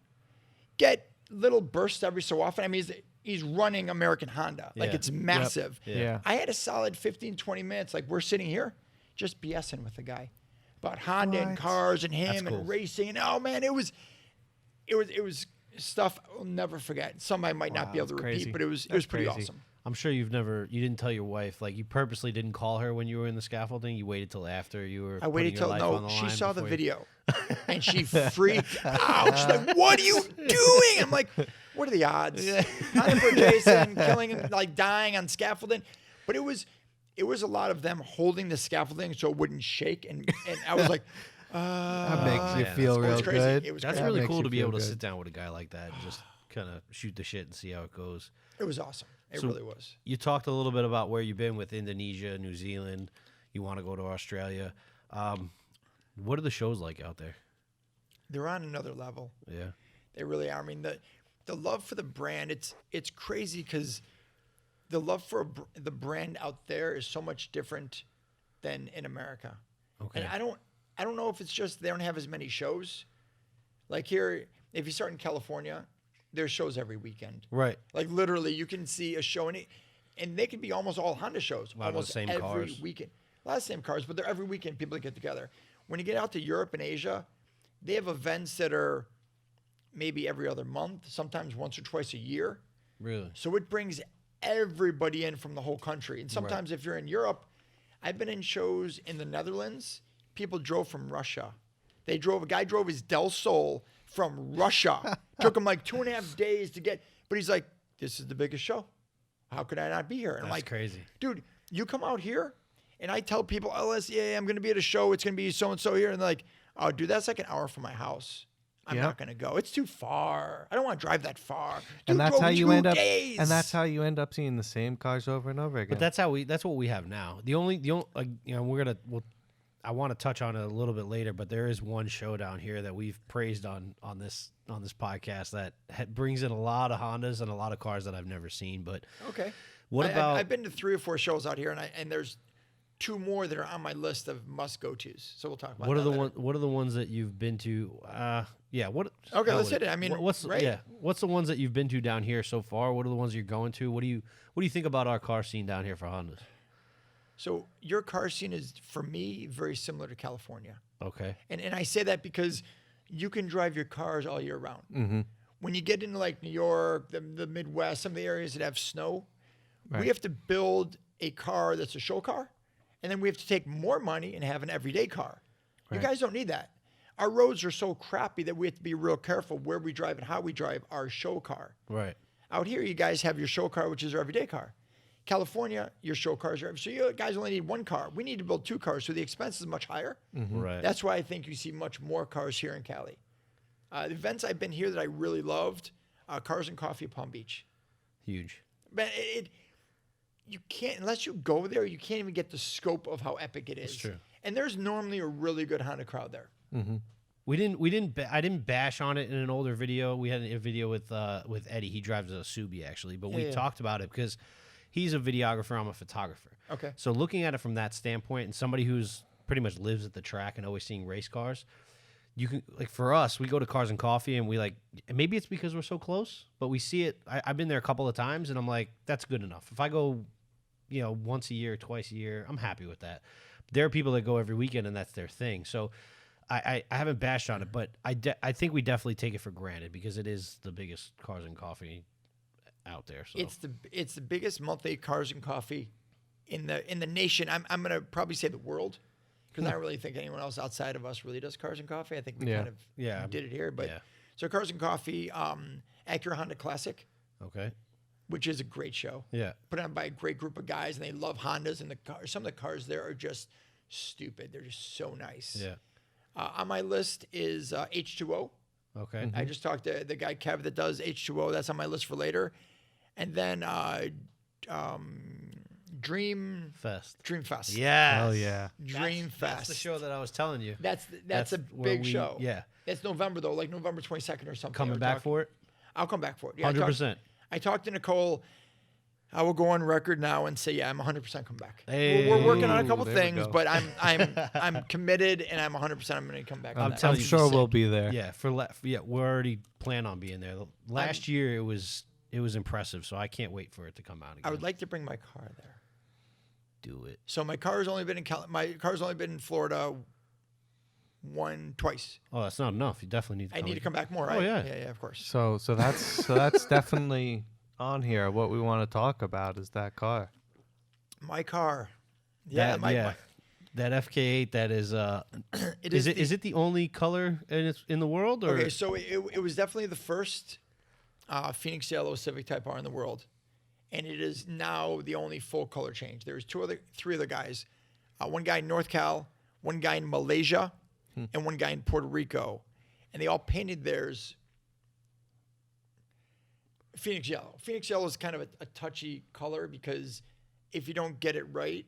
S2: get little bursts every so often. I mean, he's running American Honda. Like,
S1: Yeah.
S2: it's massive.
S1: Yep.
S3: Yeah.
S2: I had a solid 15, 20 minutes. Like, we're sitting here just BSing with the guy about Honda and
S3: What?
S2: cars and him
S1: That's
S2: and
S1: cool.
S2: racing. And, oh, man, it was stuff I'll never forget. Some I might not be able to
S3: that's
S2: repeat,
S3: crazy.
S2: but it was
S3: That's
S2: pretty
S3: crazy.
S2: awesome.
S1: I'm sure you didn't tell your wife, like, you purposely didn't call her when you were in the scaffolding. You waited till after you were.
S2: I waited
S1: putting your
S2: till
S1: life on the
S2: she
S1: line
S2: saw the
S1: before you-
S2: video, and she freaked out. She's like, "What are you doing?" I'm like, "What are the odds? Not for Jason killing him, like dying on scaffolding." But it was a lot of them holding the scaffolding so it wouldn't shake, and I was like,
S3: That makes you
S1: yeah,
S3: feel
S2: it was
S3: real
S2: crazy.
S3: good.
S2: It was
S1: That's
S2: crazy.
S1: really
S3: makes
S1: cool
S3: you
S1: to be
S3: feel
S1: able to
S3: good.
S1: sit down with a guy like that and just kind of shoot the shit and see how it goes.
S2: It was awesome. It
S1: So-
S2: really was.
S1: You talked a little bit about where you've been with Indonesia, New Zealand. You want to go to Australia. What are the shows like out there?
S2: They're on another level.
S1: Yeah.
S2: They really are. I mean, the love for the brand, it's crazy because the love for the brand out there is so much different than in America.
S1: Okay.
S2: And I don't know if it's just they don't have as many shows. Like here, if you start in California, there's shows every weekend.
S1: Right.
S2: Like literally, you can see a show and they can be almost all Honda shows.
S1: lot of the
S2: almost
S1: same
S2: every
S1: cars.
S2: weekend. A lot of the same cars, but they're every weekend people get together. When you get out to Europe and Asia, they have events that are maybe every other month, sometimes once or twice a year.
S1: Really?
S2: So it brings everybody in from the whole country. And sometimes if you're in Europe, I've been in shows in the Netherlands. People drove from Russia. A guy drove his Del Sol from Russia. Took him like 2.5 days to get, but he's like, this is the biggest show. How could I not be here? And I'm
S1: That's
S2: like,
S1: crazy.
S2: dude, you come out here and I tell people, oh, yeah, I'm going to be at a show. It's going to be so-and-so here. And they're like, oh, dude, that's like an hour from my house. I'm not going to go. It's too far. I don't want to drive that far. Dude,
S3: And that's
S2: drove
S3: how you
S2: 2
S3: end up.
S2: days.
S3: And that's how you end up seeing the same cars over and over again.
S1: But that's what we have now. The only like, you know, I want to touch on it a little bit later, but there is one show down here that we've praised on this podcast that brings in a lot of Hondas and a lot of cars that I've never seen. But
S2: Okay.
S1: what about?
S2: I've been to 3 or 4 shows out here, and there's 2 more that are on my list of must go tos. So we'll talk about.
S1: What are
S2: that
S1: the
S2: later.
S1: What are the ones that you've been to? Yeah. What?
S2: Okay,
S1: how
S2: let's
S1: would
S2: hit it. I mean,
S1: what's
S2: right?
S1: What's the ones that you've been to down here so far? What are the ones you're going to? What do you think about our car scene down here for Hondas?
S2: So your car scene is, for me, very similar to California.
S1: Okay.
S2: And I say that because you can drive your cars all year round.
S3: Mm-hmm.
S2: When you get into like New York, the Midwest, some of the areas that have snow, we
S3: Right.
S2: have to build a car that's a show car, and then we have to take more money and have an everyday car. You
S3: Right.
S2: guys don't need that. Our roads are so crappy that we have to be real careful where we drive and how we drive our show car.
S1: Right.
S2: Out here, you guys have your show car, which is your everyday car. California, your show cars are, so you guys only need 1 car. We need to build 2 cars, so the expense is much higher.
S1: Right.
S2: That's why I think you see much more cars here in Cali. The events I've been here that I really loved, Cars and Coffee at Palm Beach.
S1: Huge.
S2: But you can't, unless you go there, you can't even get the scope of how epic it is.
S1: That's true.
S2: And there's normally a really good Honda crowd there.
S1: I didn't bash on it in an older video. We had a video with Eddie. He drives a Subi actually, but we
S2: Yeah.
S1: talked about it because he's a videographer. I'm a photographer.
S2: Okay.
S1: So looking at it from that standpoint, and somebody who's pretty much lives at the track and always seeing race cars, you can, like, for us, we go to Cars and Coffee and we like, and maybe it's because we're so close, but we see it. I've been there a couple of times and I'm like, that's good enough. If I go, once a year, twice a year, I'm happy with that. There are people that go every weekend and that's their thing. So I haven't bashed on it, but I think we definitely take it for granted because it is the biggest Cars and Coffee out there. So
S2: It's the biggest monthly Cars and Coffee in the nation. I'm gonna probably say the world, because I don't really think anyone else outside of us really does Cars and Coffee. I think we kind of did it here, but so Cars and Coffee, Acura Honda Classic,
S1: okay.
S2: which is a great show.
S1: Yeah.
S2: Put on by a great group of guys, and they love Hondas, and some of the cars there are just stupid. They're just so nice.
S1: Yeah.
S2: On my list is H2O.
S1: Okay.
S2: I just talked to the guy Kev that does H2O. That's on my list for later. And then Dream
S1: Fest.
S2: Yeah.
S3: Oh yeah.
S2: Dream Fest.
S1: That's the show that I was telling you.
S2: That's a
S1: where
S2: big show.
S1: Yeah.
S2: It's November though, like November 22nd or something.
S1: Coming back for it?
S2: I'll come back for it. Yeah,
S1: 100%.
S2: I talked to Nicole. I will go on record now and say, yeah, I'm 100% come back.
S1: Hey.
S2: We're working on a couple
S3: There we
S2: things,
S3: go.
S2: but I'm committed and I'm 100%. I'm going to come back.
S1: I'm
S2: on that.
S1: telling
S3: I'm
S1: you,
S3: sure
S2: sick.
S3: we'll be there.
S1: Yeah, we're already plan on being there. Last year it was impressive, so I can't wait for it to come out again.
S2: I would like to bring my car there.
S1: Do it.
S2: So my car's only been in Florida twice.
S1: Oh, that's not enough. You definitely need to
S2: I
S1: come
S2: need to
S1: again.
S2: come back more,
S1: Oh,
S2: right?
S1: yeah.
S2: Yeah, of course.
S3: So that's definitely on here. What we want to talk about is that car.
S2: My car. Yeah,
S1: That FK8 that is is it the only color in the world, or
S2: Okay, so it was definitely the first Phoenix Yellow Civic Type R in the world, and it is now the only full color change. There's three other guys, one guy in North Cal, one guy in Malaysia, and one guy in Puerto Rico, and they all painted theirs Phoenix Yellow. Phoenix Yellow is kind of a touchy color because if you don't get it right,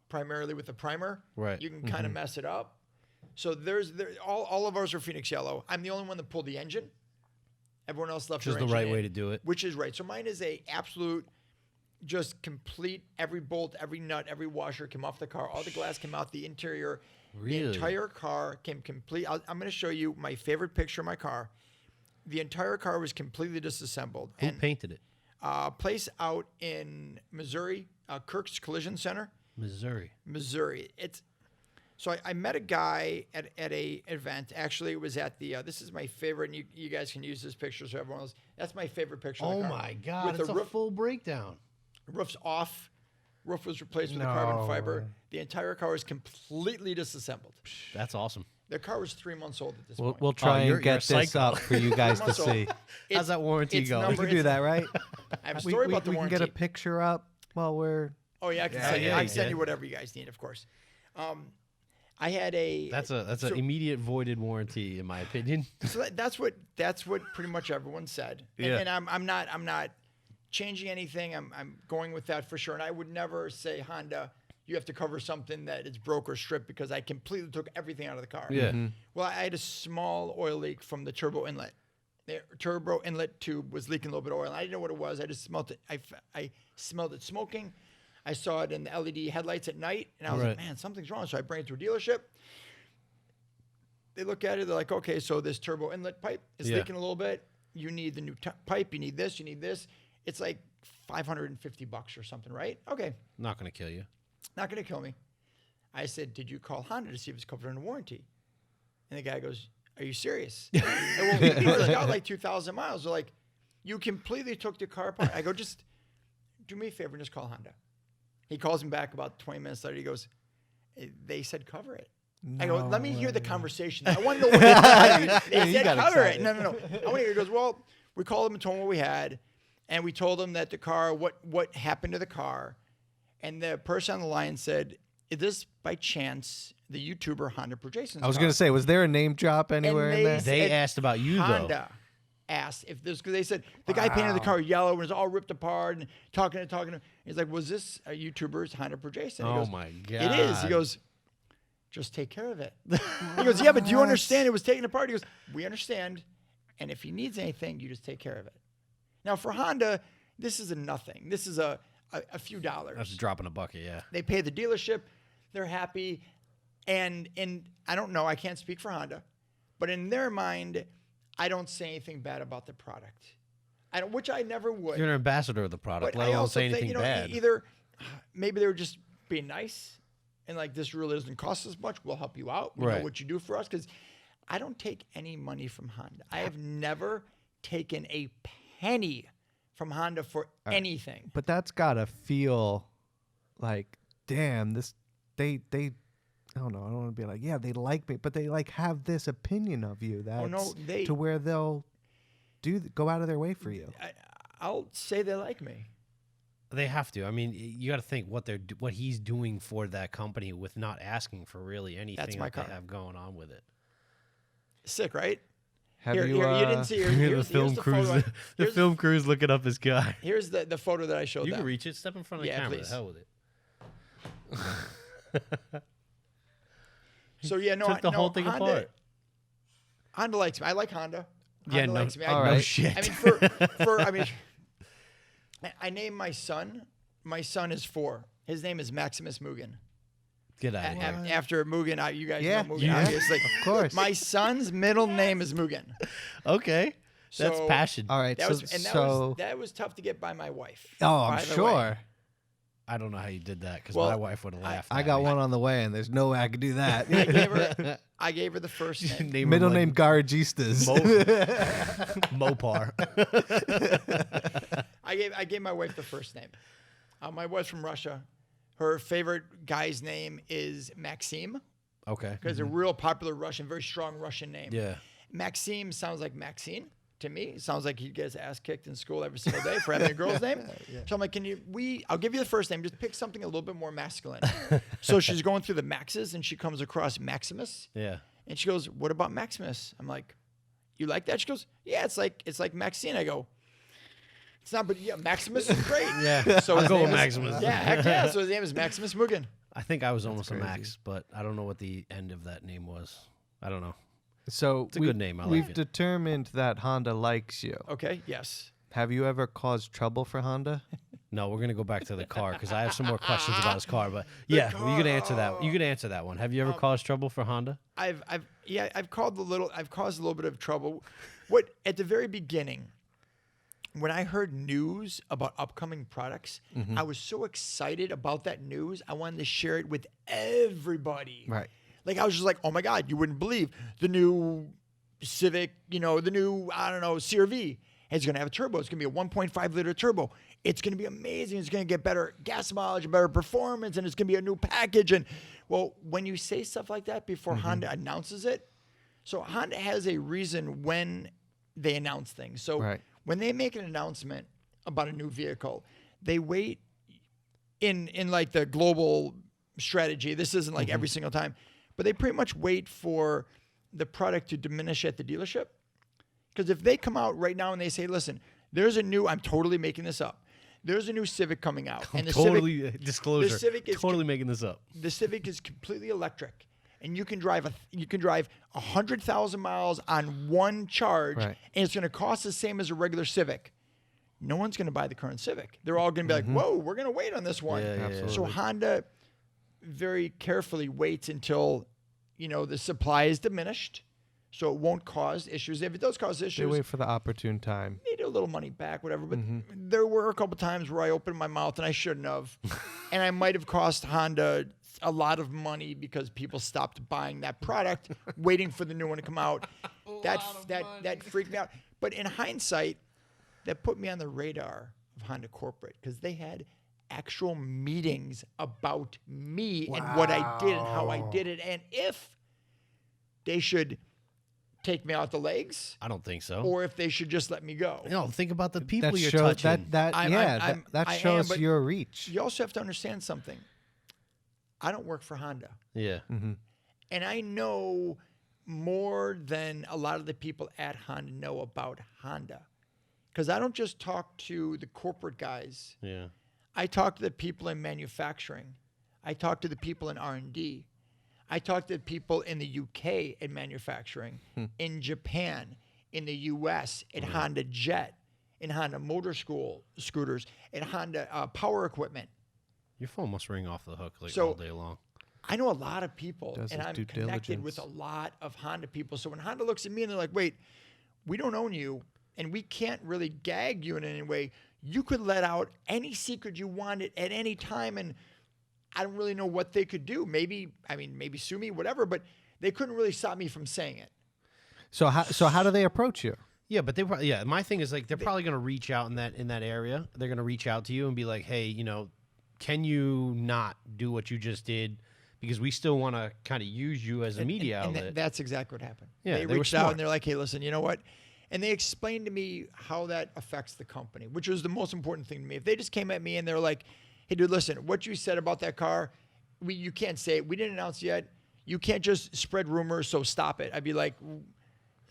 S2: primarily with the primer,
S1: Right.
S2: you can kind of mess it up. So all of ours are Phoenix Yellow. I'm the only one that pulled the engine. Everyone else left
S1: which is
S2: their
S1: the
S2: engine
S1: right
S2: in,
S1: way to do it?
S2: which is right. So mine is a absolute, just complete. Every bolt, every nut, every washer came off the car. All the glass came out. The interior,
S1: Really?
S2: the entire car came complete. I'm going to show you my favorite picture of my car. The entire car was completely disassembled.
S1: Who painted it?
S2: Place out in Missouri, Kirk's Collision Center,
S1: Missouri.
S2: So I met a guy at a event. Actually, it was at the. This is my favorite, and you guys can use this picture so everyone else. That's my favorite picture. of
S1: Oh
S2: the car.
S1: my God!
S2: With
S1: It's
S2: the
S1: a full breakdown.
S2: roof's off. Roof was replaced with a
S3: No
S2: carbon fiber.
S3: way.
S2: The entire car was completely disassembled.
S1: That's awesome.
S2: The car was 3 months old at this
S3: We'll,
S2: point.
S3: we'll try
S1: you're-
S3: and get
S1: you're a
S3: this
S1: psycho.
S3: up for you guys to
S2: Months old.
S3: see.
S1: How's that warranty
S2: it's
S1: go?
S3: We
S2: number-
S3: can do that, right?
S2: I have a
S3: we
S2: story
S3: we,
S2: about the
S3: we can
S2: warranty.
S3: get a picture up while we're.
S2: Oh yeah, I can
S3: Yeah,
S2: send you.
S1: yeah,
S2: I
S1: you
S2: can send
S1: can.
S2: you whatever you guys need, of course. I had a.
S1: That's
S2: so-
S1: an immediate voided warranty, in my opinion.
S2: So that's what pretty much everyone said.
S3: Yeah.
S2: And I'm not changing anything. I'm going with that for sure. And I would never say, Honda, you have to cover something that is broke or stripped, because I completely took everything out of the car.
S1: Yeah.
S2: Well, I had a small oil leak from the turbo inlet. The turbo inlet tube was leaking a little bit of oil. I didn't know what it was. I just smelled it. I smelled it smoking. I saw it in the LED headlights at night, and I was like,
S1: Right.
S2: man, something's wrong. So I bring it to a dealership. They look at it. They're like, okay, so this turbo inlet pipe is
S1: Yeah.
S2: leaking a little bit. You need the new pipe. You need this. You need this. It's like $550 or something, right? Okay,
S1: Not gonna kill you.
S2: not going to kill me. I said, did you call Honda to see if it's covered under warranty? And the guy goes, are you serious? And well, the car's got like 2,000 miles. They're like, you completely took the car apart. I go, just do me a favor and just call Honda. He calls him back about 20 minutes later. He goes, they said cover it. I go, let me hear the conversation. I want to know what they said. They
S3: You
S2: said
S3: got
S2: cover it.
S3: excited.
S2: No. I want to hear. He goes, well, we called him and told him what we had. And we told him that the car, what happened to the car. And the person on the line said, is this by chance the YouTuber Honda Jason's
S3: I was
S2: car?
S3: going to say, was there a name drop anywhere in there?
S1: They
S2: said
S1: asked about you, though.
S2: Honda asked if this, because they said the guy painted the car yellow and it was all ripped apart and talking. He's like, was this a YouTuber's Honda Jason? He
S1: Oh
S2: goes,
S1: my
S2: It is. He
S1: God.
S2: goes, just take care of it. He goes, yeah, but do you understand it was taken apart? He goes, we understand. And if he needs anything, you just take care of it. Now for Honda, this is a nothing. This is a few dollars.
S1: That's a drop in a bucket. Yeah.
S2: They pay the dealership. They're happy. And I don't know. I can't speak for Honda. But in their mind, I don't say anything bad about the product. Which I never would.
S1: You're an ambassador of the product.
S2: But
S1: Let
S2: I
S1: alone
S2: also
S1: say
S2: think,
S1: anything bad.
S2: either maybe they were just being nice and like, this really doesn't cost us much. We'll help you out. We know
S1: Right.
S2: what you do for us. Because I don't take any money from Honda. I have never taken a penny from Honda for anything.
S3: But that's got to feel like, damn, they I don't know. I don't want to be like, yeah, they like me, but they like have this opinion of you that's to where they'll go out of their way for you.
S2: I'll say they like me.
S1: They have to. I mean, you got to think what he's doing for that company with not asking for really anything
S2: That's my
S1: that they
S2: car.
S1: have going on with it.
S2: Sick, right?
S3: Have
S2: Here,
S3: you?
S2: you didn't see. Here's
S1: the film
S2: the
S1: crews.
S2: photo.
S1: The film crew's looking up his guy.
S2: Here's the photo that I showed
S1: You
S2: them.
S1: can reach it. Step in front of the
S2: Yeah,
S1: camera.
S2: please.
S1: The hell with it.
S2: So yeah, no,
S1: Took the whole thing
S2: Honda,
S1: apart.
S2: Honda likes me. I like Honda.
S1: Yeah,
S2: Honda
S1: no,
S2: likes me.
S3: all
S1: no
S3: right.
S1: shit.
S2: I mean, I named my son. My son is 4. His name is Maximus Mugen.
S1: Get out of here.
S2: After Mugen, you guys
S3: Yeah,
S2: know Mugen,
S3: yeah.
S2: obviously.
S3: Of course.
S2: My son's middle name is Mugen.
S1: Okay. That's
S2: So,
S1: passion.
S3: All right.
S2: That
S3: so
S2: was and that
S3: so
S2: was that was tough to get by my wife.
S3: oh,
S2: by
S3: I'm
S2: the
S3: sure.
S2: way.
S1: I don't know how you did that because
S2: Well,
S1: my wife would have laughed.
S3: I
S1: at
S3: got
S1: me.
S3: one on the way, and there's no way I could do that.
S2: I gave her the first name.
S1: Name
S3: Middle
S1: him,
S3: name Garagistas.
S1: Mopar.
S2: I gave my wife the first name. My wife's from Russia. Her favorite guy's name is Maxim
S1: Okay.
S2: because a real popular Russian, very strong Russian name.
S1: Yeah.
S2: Maxim sounds like Maxine to me. It sounds like he gets ass kicked in school every single day for having a girl's name. So I'm like, I'll give you the first name. Just pick something a little bit more masculine. So she's going through the Maxes and she comes across Maximus.
S1: Yeah.
S2: And she goes, "What about Maximus?" I'm like, "You like that?" She goes, "Yeah, it's like Maxine." I go, "It's not, but yeah, Maximus is great."
S1: Yeah.
S2: So
S1: I'll
S2: his
S1: go
S2: name
S1: with
S2: is-
S1: Maximus.
S2: Yeah, heck yeah. So his name is Maximus Mugen.
S1: I think I was almost a
S3: crazy.
S1: Max, but I don't know what the end of that name was. I don't know.
S3: So
S1: It's a good name. I like
S3: we've
S1: it.
S3: determined that Honda likes you.
S2: Okay. Yes.
S3: Have you ever caused trouble for Honda?
S1: No, we're gonna go back to the car because I have some more questions about his car. But yeah, you can answer that. You can answer that one. Have you ever caused trouble for Honda?
S2: I've caused a little bit of trouble. What at the very beginning, when I heard news about upcoming products, I was so excited about that news. I wanted to share it with everybody.
S3: Right.
S2: Like I was just like, oh my God, you wouldn't believe the new Civic, the new, I don't know, CR-V. It's going to have a turbo. It's going to be a 1.5 liter turbo. It's going to be amazing. It's going to get better gas mileage and better performance, and it's going to be a new package. And well, when you say stuff like that before Honda announces it, so Honda has a reason when they announce things. So
S3: Right.
S2: when they make an announcement about a new vehicle, they wait in like the global strategy. This isn't like every single time, but they pretty much wait for the product to diminish at the dealership. Because if they come out right now and they say, listen, there's a new, I'm totally making this up. There's a new Civic coming out. And the
S1: Totally
S2: Civic,
S1: disclosure.
S2: the Civic is
S1: totally making this up.
S2: the Civic is completely electric. And you can drive 100,000 miles on one charge,
S3: Right.
S2: and it's going to cost the same as a regular Civic. No one's going to buy the current Civic. They're all going to be like, whoa, we're going to wait on this one.
S1: Yeah, yeah,
S3: Absolutely.
S2: So Honda very carefully waits until, the supply is diminished, so it won't cause issues. If it does cause
S3: They
S2: issues,
S3: wait for the opportune time.
S2: need a little money back, whatever. But there were a couple times where I opened my mouth and I shouldn't have, and I might have cost Honda a lot of money because people stopped buying that product, waiting for the new one to come out. That freaked me out. But in hindsight, that put me on the radar of Honda corporate because they had actual meetings about me and what I did and how I did it, and if they should take me out the legs
S1: I don't think so.
S2: or if they should just let me go.
S1: No, think about the people
S3: That
S1: you're
S3: shows
S1: touching.
S3: that
S2: I'm-
S3: yeah,
S2: I'm-
S3: that
S2: I am,
S3: shows
S2: but-
S3: your reach.
S2: You also have to understand something. I don't work for Honda.
S1: Yeah.
S2: And I know more than a lot of the people at Honda know about Honda. Because I don't just talk to the corporate guys.
S1: Yeah.
S2: I talk to the people in manufacturing. I talk to the people in R&D. I talk to the people in the UK in manufacturing, in Japan, in the US, at Honda Jet, in Honda Motor School scooters, at Honda Power Equipment.
S1: Your phone must ring off the hook
S2: So-
S1: all day long.
S2: I know a lot of people,
S3: Does
S2: and
S3: his
S2: I'm
S3: due
S2: connected with a
S3: diligence.
S2: lot of Honda people. So when Honda looks at me and they're like, wait, we don't own you, and we can't really gag you in any way. You could let out any secret you wanted at any time, and I don't really know what they could do. Maybe sue me, whatever, but they couldn't really stop me from saying it.
S3: So how do they approach you?
S1: Yeah, but my thing is like they're probably gonna reach out in that area. They're gonna reach out to you and be like, hey, can you not do what you just did? Because we still want to kind of use you as a media outlet.
S2: That's exactly what happened.
S1: Yeah,
S2: they
S1: they were
S2: reached out
S1: smart.
S2: and they're like, hey, listen, you know what? And they explained to me how that affects the company, which was the most important thing to me. If they just came at me and they're like, hey, dude, listen, what you said about that car, you can't say it. We didn't announce it yet. You can't just spread rumors, so stop it. I'd be like,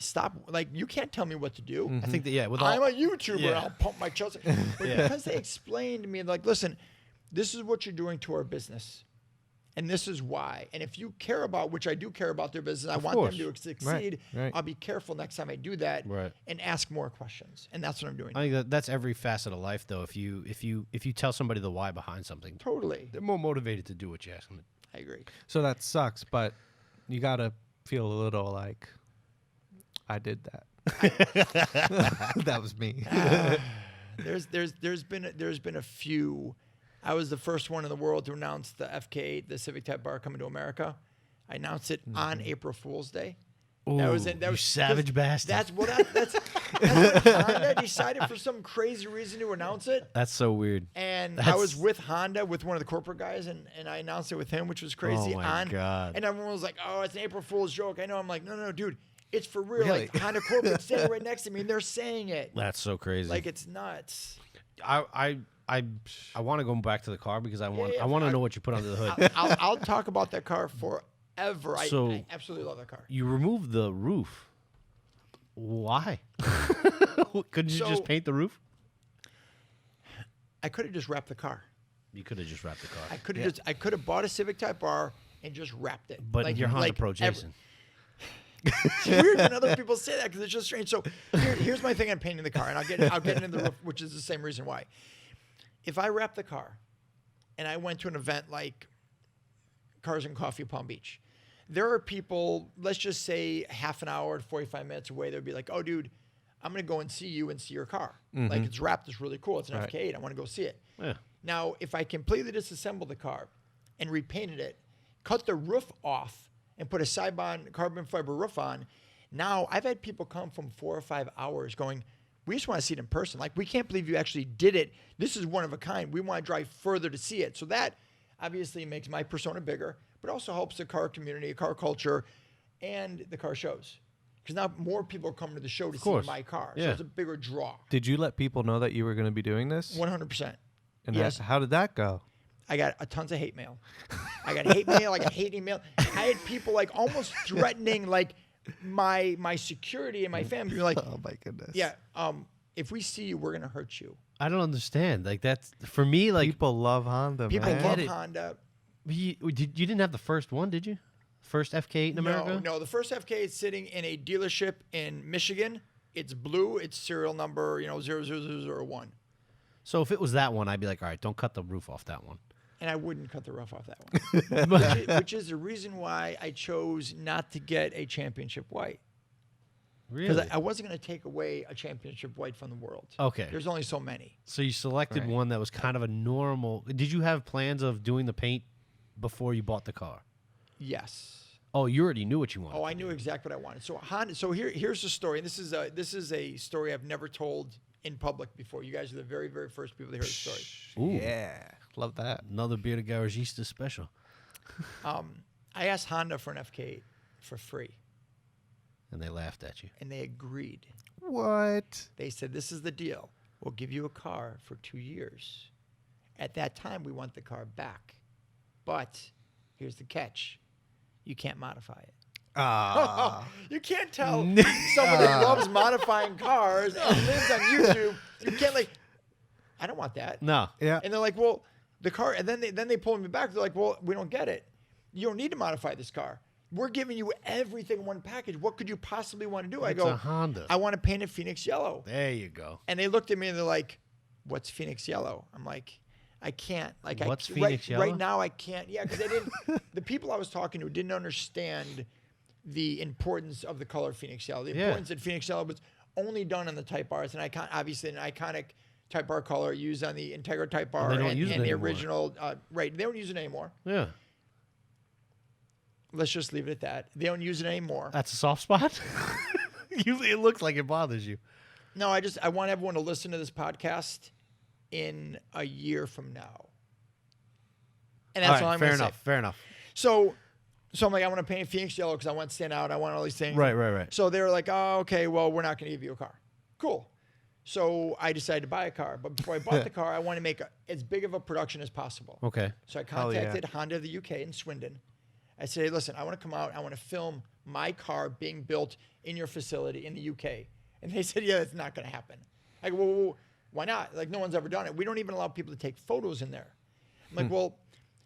S2: stop. Like, you can't tell me what to do.
S1: I think that, yeah, with
S2: I'm
S1: all,
S2: a YouTuber.
S1: Yeah.
S2: I'll pump my chest. But because they explained to me, like, listen, this is what you're doing to our business. And this is why. And if you care about, which I do care about their business, I want
S1: course.
S2: them to succeed.
S3: Right.
S2: I'll be careful next time I do that
S1: Right.
S2: and ask more questions. And that's what I'm doing.
S1: I think that's every facet of life, though. If you tell somebody the why behind something,
S2: Totally.
S1: they're more motivated to do what you ask them.
S2: I agree.
S3: So that sucks, but you gotta feel a little like I did that. That was me.
S2: There's been a few. I was the first one in the world to announce the FK8, the Civic Type R, coming to America. I announced it on April Fool's Day.
S1: Ooh, you savage bastard.
S2: That's what Honda decided for some crazy reason to announce it.
S1: That's so weird.
S2: And I was with Honda, with one of the corporate guys, and I announced it with him, which was crazy.
S1: Oh, my God.
S2: And everyone was like, oh, it's an April Fool's joke. I know. I'm like, no, dude. It's for real.
S3: Really?
S2: Like, Honda corporate standing right next to me, and they're saying it.
S1: That's so crazy.
S2: Like, it's nuts.
S1: I want to go back to the car because I want
S2: yeah,
S1: I want to
S2: I-
S1: know what you put under the hood.
S2: I'll talk about that car forever.
S1: So-
S2: I absolutely love that car.
S1: You removed the roof. Why? Couldn't you just
S2: So-
S1: paint the roof?
S2: I could have just wrapped the car.
S1: You could have just wrapped the car.
S2: I could have bought a Civic Type R and just wrapped it.
S1: But you're Honda Pro Jason.
S2: It's weird when other people say that because it's just strange. So here's my thing on painting the car, and I'll get into the roof, which is the same reason why. If I wrap the car, and I went to an event like Cars and Coffee Palm Beach, there are people, let's just say half an hour to 45 minutes away, they'll be like, oh, dude, I'm going to go and see you and see your car. Like, it's wrapped. It's really cool. It's an
S3: Right.
S2: FK8. I want to go see it.
S1: Yeah.
S2: Now, if I completely disassembled the car and repainted it, cut the roof off, and put a Cybon carbon fiber roof on, now I've had people come from 4 or 5 hours going, we just want to see it in person. Like, we can't believe you actually did it. This is one of a kind. We want to drive further to see it. So that obviously makes my persona bigger, but also helps the car community, car culture, and the car shows. Because now more people are coming to the show to see
S1: course.
S2: my car. So
S1: Yeah.
S2: it's a bigger draw.
S3: Did you let people know that you were going to be doing this?
S2: 100%.
S3: And
S2: yes.
S3: how did that go?
S2: I got tons of hate mail. I got hate mail. I got hate email. I had people like almost threatening like my security and my family. Like,
S3: Oh my goodness.
S2: yeah, if we see you, we're gonna hurt you.
S1: I don't understand. Like, that's for me. Like,
S3: People love Honda,
S2: People
S3: man.
S2: love
S1: it.
S2: Honda.
S1: you didn't have the first one, did you? First FK8 in America?
S2: No. The first FK is sitting in a dealership in Michigan. It's blue. It's serial number 00001.
S1: So if it was that one, I'd be like, all right, don't cut the roof off that one.
S2: And I wouldn't cut the roof off that one. which is the reason why I chose not to get a championship white. Because
S1: Really?
S2: I wasn't going to take away a championship white from the world.
S1: Okay.
S2: There's only so many.
S1: So you selected
S3: Right.
S1: one that was kind of a normal. Did you have plans of doing the paint before you bought the car?
S2: Yes.
S1: Oh, you already knew what you wanted.
S2: Oh, I knew exactly what I wanted. So Honda. So here's the story. And this is a story I've never told in public before. You guys are the very, very first people to hear the story.
S1: Ooh.
S3: Yeah. Love that.
S1: Another bearded Garagistas special.
S2: I asked Honda for an FK8 for free,
S1: And they laughed at you.
S2: and they agreed.
S3: What?
S2: They said, "This is the deal. We'll give you a car for 2 years. At that time, we want the car back, but here's the catch: you can't modify it." You can't tell someone that loves modifying cars and lives on YouTube. You can't I don't want that.
S1: No.
S3: Yeah.
S2: And they're like, well, the car, and then they pull me back. They're like, well, we don't get it. You don't need to modify this car. We're giving you everything in one package. What could you possibly want to do? I
S1: It's
S2: go,
S1: a Honda.
S2: I want to paint it Phoenix yellow.
S1: There you go.
S2: And they looked at me and they're like, what's Phoenix yellow? I'm like, I can't. Like,
S1: What's
S2: I,
S1: Phoenix yellow?
S2: Right now, I can't. Yeah, because they didn't. The people I was talking to didn't understand the importance of the color Phoenix yellow. The
S1: Yeah.
S2: importance that Phoenix yellow was only done on the Type R. It's obviously an iconic Type R color used on the Integra Type R
S1: they don't use it
S2: and the
S1: anymore.
S2: original. Right, they don't use it anymore.
S1: Yeah.
S2: Let's just leave it at that. They don't use it anymore.
S1: That's a soft spot? It looks like it bothers you.
S2: No, I want everyone to listen to this podcast in a year from now. And that's all I'm
S1: fair
S2: going to say.
S1: enough. Fair enough.
S2: So I'm like, I want to paint Phoenix yellow because I want to stand out. I want all these things.
S1: Right.
S2: So they were like, oh, okay, well, we're not going to give you a car. Cool. So I decided to buy a car. But before I bought the car, I want to make as big of a production as possible.
S1: Okay.
S2: So I
S3: Hell yeah.
S2: contacted Honda of the UK in Swindon. I said, hey, listen, I want to come out. I want to film my car being built in your facility in the UK? And they said, yeah, it's not going to happen. I go, well, why not? Like, no one's ever done it. We don't even allow people to take photos in there. I'm like, well,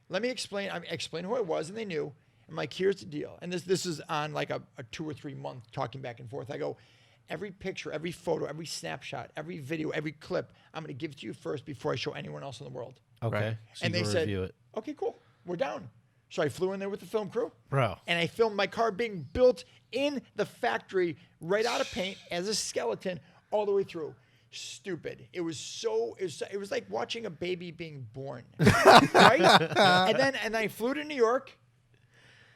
S2: let me explain. I explained who I was, and they knew. I'm like, here's the deal. And this is on like a 2 or 3 month talking back and forth. I go, every picture, every photo, every snapshot, every video, every clip, I'm going to give to you first before I show anyone else in the world.
S1: Okay.
S3: Right.
S1: So
S2: And
S1: you
S2: they
S1: go
S2: said,
S1: review it.
S2: okay, cool. We're down. So I flew in there with the film crew.
S1: Bro.
S2: And I filmed my car being built in the factory right out of paint as a skeleton all the way through. Stupid. It was like watching a baby being born. Right? And then I flew to New York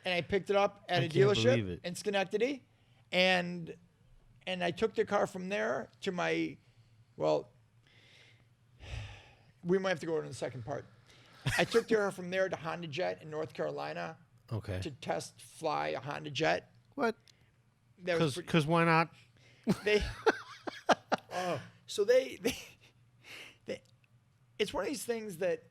S2: and I picked it up at a
S1: can't believe
S2: dealership
S1: it.
S2: in Schenectady. And I took the car from there to my, well, we might have to go into the second part. I took the car from there to Honda Jet in North Carolina
S1: Okay.
S2: to test fly a Honda Jet.
S3: What?
S2: That was
S1: Because why not?
S2: they so they it's one of these things that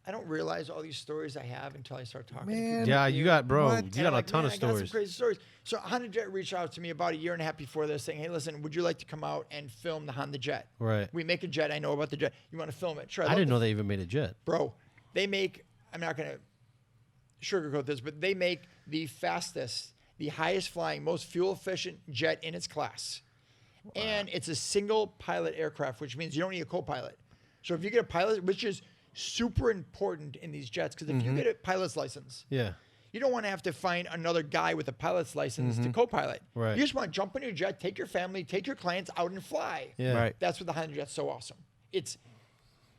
S2: I don't realize all these stories I have until I start talking to
S3: Man.
S2: people.
S1: Yeah, you got, bro.
S3: What?
S1: You
S2: And
S1: got
S2: I'm
S1: a
S2: like,
S1: ton
S2: man,
S1: of
S2: I got some
S1: stories.
S2: crazy stories. So Honda Jet reached out to me about a year and a half before this saying, hey, listen, would you like to come out and film the Honda Jet?
S1: Right.
S2: We make a jet. I know about the jet. You want to film it? Sure.
S1: I didn't know they even made a jet.
S2: Bro, they make, I'm not going to sugarcoat this, but they make the fastest, the highest flying, most fuel efficient jet in its class. Wow. And it's a single pilot aircraft, which means you don't need a co-pilot. So if you get a pilot, which is super important in these jets, because if you get a pilot's license,
S1: Yeah.
S2: you don't want to have to find another guy with a pilot's license to co-pilot.
S1: Right.
S2: You just want to jump in your jet, take your family, take your clients out and fly.
S1: Yeah.
S3: Right.
S2: That's what the Honda Jet's so awesome. It's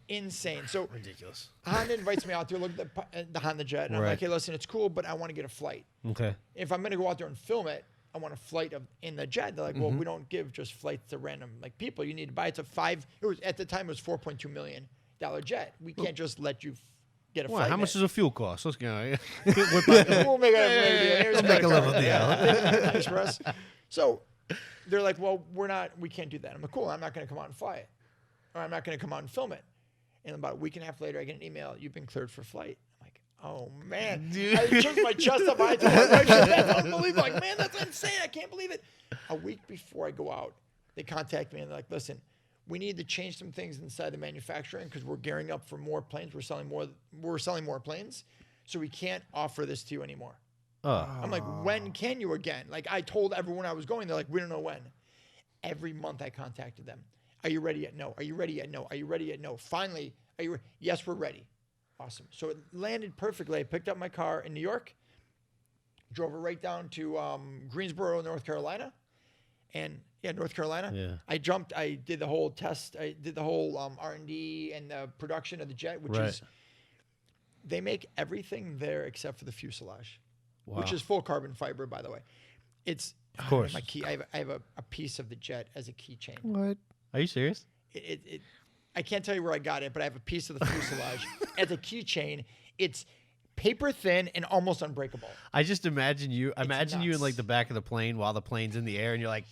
S2: insane. So
S1: Ridiculous.
S2: Honda invites me out to look at the Honda Jet. And I'm
S1: Right.
S2: like, hey, listen, it's cool, but I want to get a flight.
S1: Okay.
S2: If I'm going to go out there and film it, I want a flight in the jet. They're like, well, we don't give just flights to random like people. You need to buy it. At the time, it was $4.2 million jet. We can't just let you get a
S1: Well,
S2: flight.
S1: how
S2: in
S1: much
S2: it.
S1: does a fuel cost? Let's go.
S2: We'll make a little deal. Nice for us. So they're like, well, we can't do that. I'm like, cool, I'm not going to come out and fly it. Or I'm not going to come out and film it. And about a week and a half later, I get an email, you've been cleared for flight. I'm like, oh, man. I took my chest up. I told my wife, that's unbelievable. Like, man, that's insane. I can't believe it. A week before I go out, they contact me and they're like, listen, we need to change some things inside the manufacturing because we're gearing up for more planes. We're selling more planes. So we can't offer this to you anymore. I'm like, when can you again? Like, I told everyone I was going. They're like, we don't know when. Every month I contacted them. Are you ready yet? No. Are you ready yet? No. Are you ready yet? No. Finally, yes, we're ready. Awesome. So it landed perfectly. I picked up my car in New York, drove it right down to Greensboro, North Carolina. And North Carolina.
S1: Yeah.
S2: I did the whole test. I did the whole R&D and the production of the jet, which
S1: Right.
S2: is, they make everything there except for the fuselage,
S1: Wow.
S2: which is full carbon fiber, by the way. It's,
S1: Of course.
S2: my key. I have a piece of the jet as a keychain.
S3: What?
S1: Are you serious?
S2: I can't tell you where I got it, but I have a piece of the fuselage as a keychain. It's paper thin and almost unbreakable.
S1: I just imagine you. Imagine you in
S2: nuts.
S1: like the back of the plane while the plane's in the air, and you're like,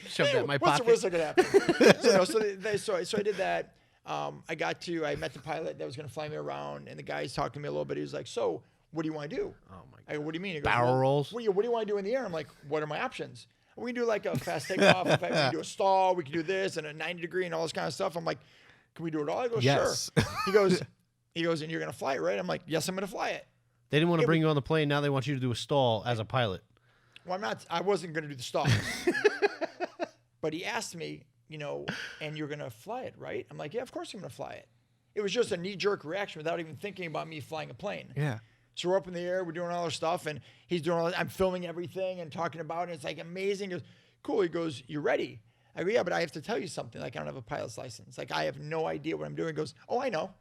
S1: shove that in my
S2: What's
S1: pocket.
S2: the worst that could happen? So I did that. I met the pilot that was going to fly me around, and the guy's talking to me a little bit. He was like, so what do you want to do?
S1: Oh my
S2: I go, what do you mean? He goes,
S1: Barrel rolls?
S2: What do you want to do in the air? I'm like, what are my options? We can do like a fast takeoff. We can do a stall. We can do this and a 90 degree and all this kind of stuff. I'm like, can we do it all? I go,
S3: Yes.
S2: sure. He goes, and you're going to fly it, right? I'm like, yes, I'm going to fly it.
S1: They didn't want to bring you on the plane. Now they want you to do a stall as a pilot.
S2: Well, I wasn't going to do the stall. But he asked me, and you're going to fly it, right? I'm like, yeah, of course I'm going to fly it. It was just a knee-jerk reaction without even thinking about me flying a plane.
S3: Yeah.
S2: So we're up in the air, we're doing all our stuff, and he's doing all. I'm filming everything and talking about it. It's like amazing. He goes, cool. He goes, you ready? I go, yeah, but I have to tell you something. Like, I don't have a pilot's license. Like, I have no idea what I'm doing. He goes, oh, I know.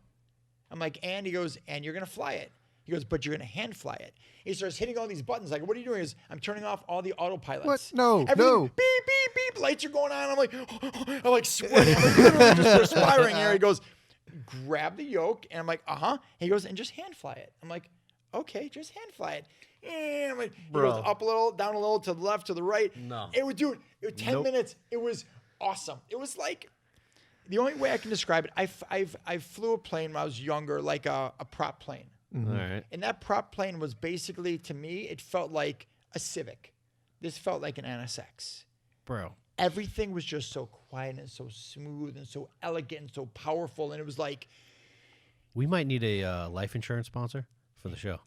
S2: I'm like, and he goes, and you're going to fly it. He goes, but you're going to hand fly it. He starts hitting all these buttons. Like, what are you doing? He goes, I'm turning off all the autopilots.
S3: What? No,
S2: Everything,
S3: no.
S2: Beep, beep, beep. Lights are going on. I'm like, I'm like sweating. I'm like literally just perspiring here. He goes, grab the yoke. And I'm like, uh-huh. He goes, and just hand fly it. I'm like, okay, just hand fly it. And I'm like, he
S1: Bro.
S2: goes up a little, down a little, to the left, to the right.
S1: No.
S2: It was 10
S1: Nope.
S2: minutes. It was awesome. It was like, the only way I can describe it, I flew a plane when I was younger, like a prop plane.
S1: All right.
S2: And that prop plane was basically, to me, it felt like a Civic. This felt like an NSX.
S1: Bro.
S2: Everything was just so quiet and so smooth and so elegant and so powerful. And it was like,
S1: We might need a life insurance sponsor for the show.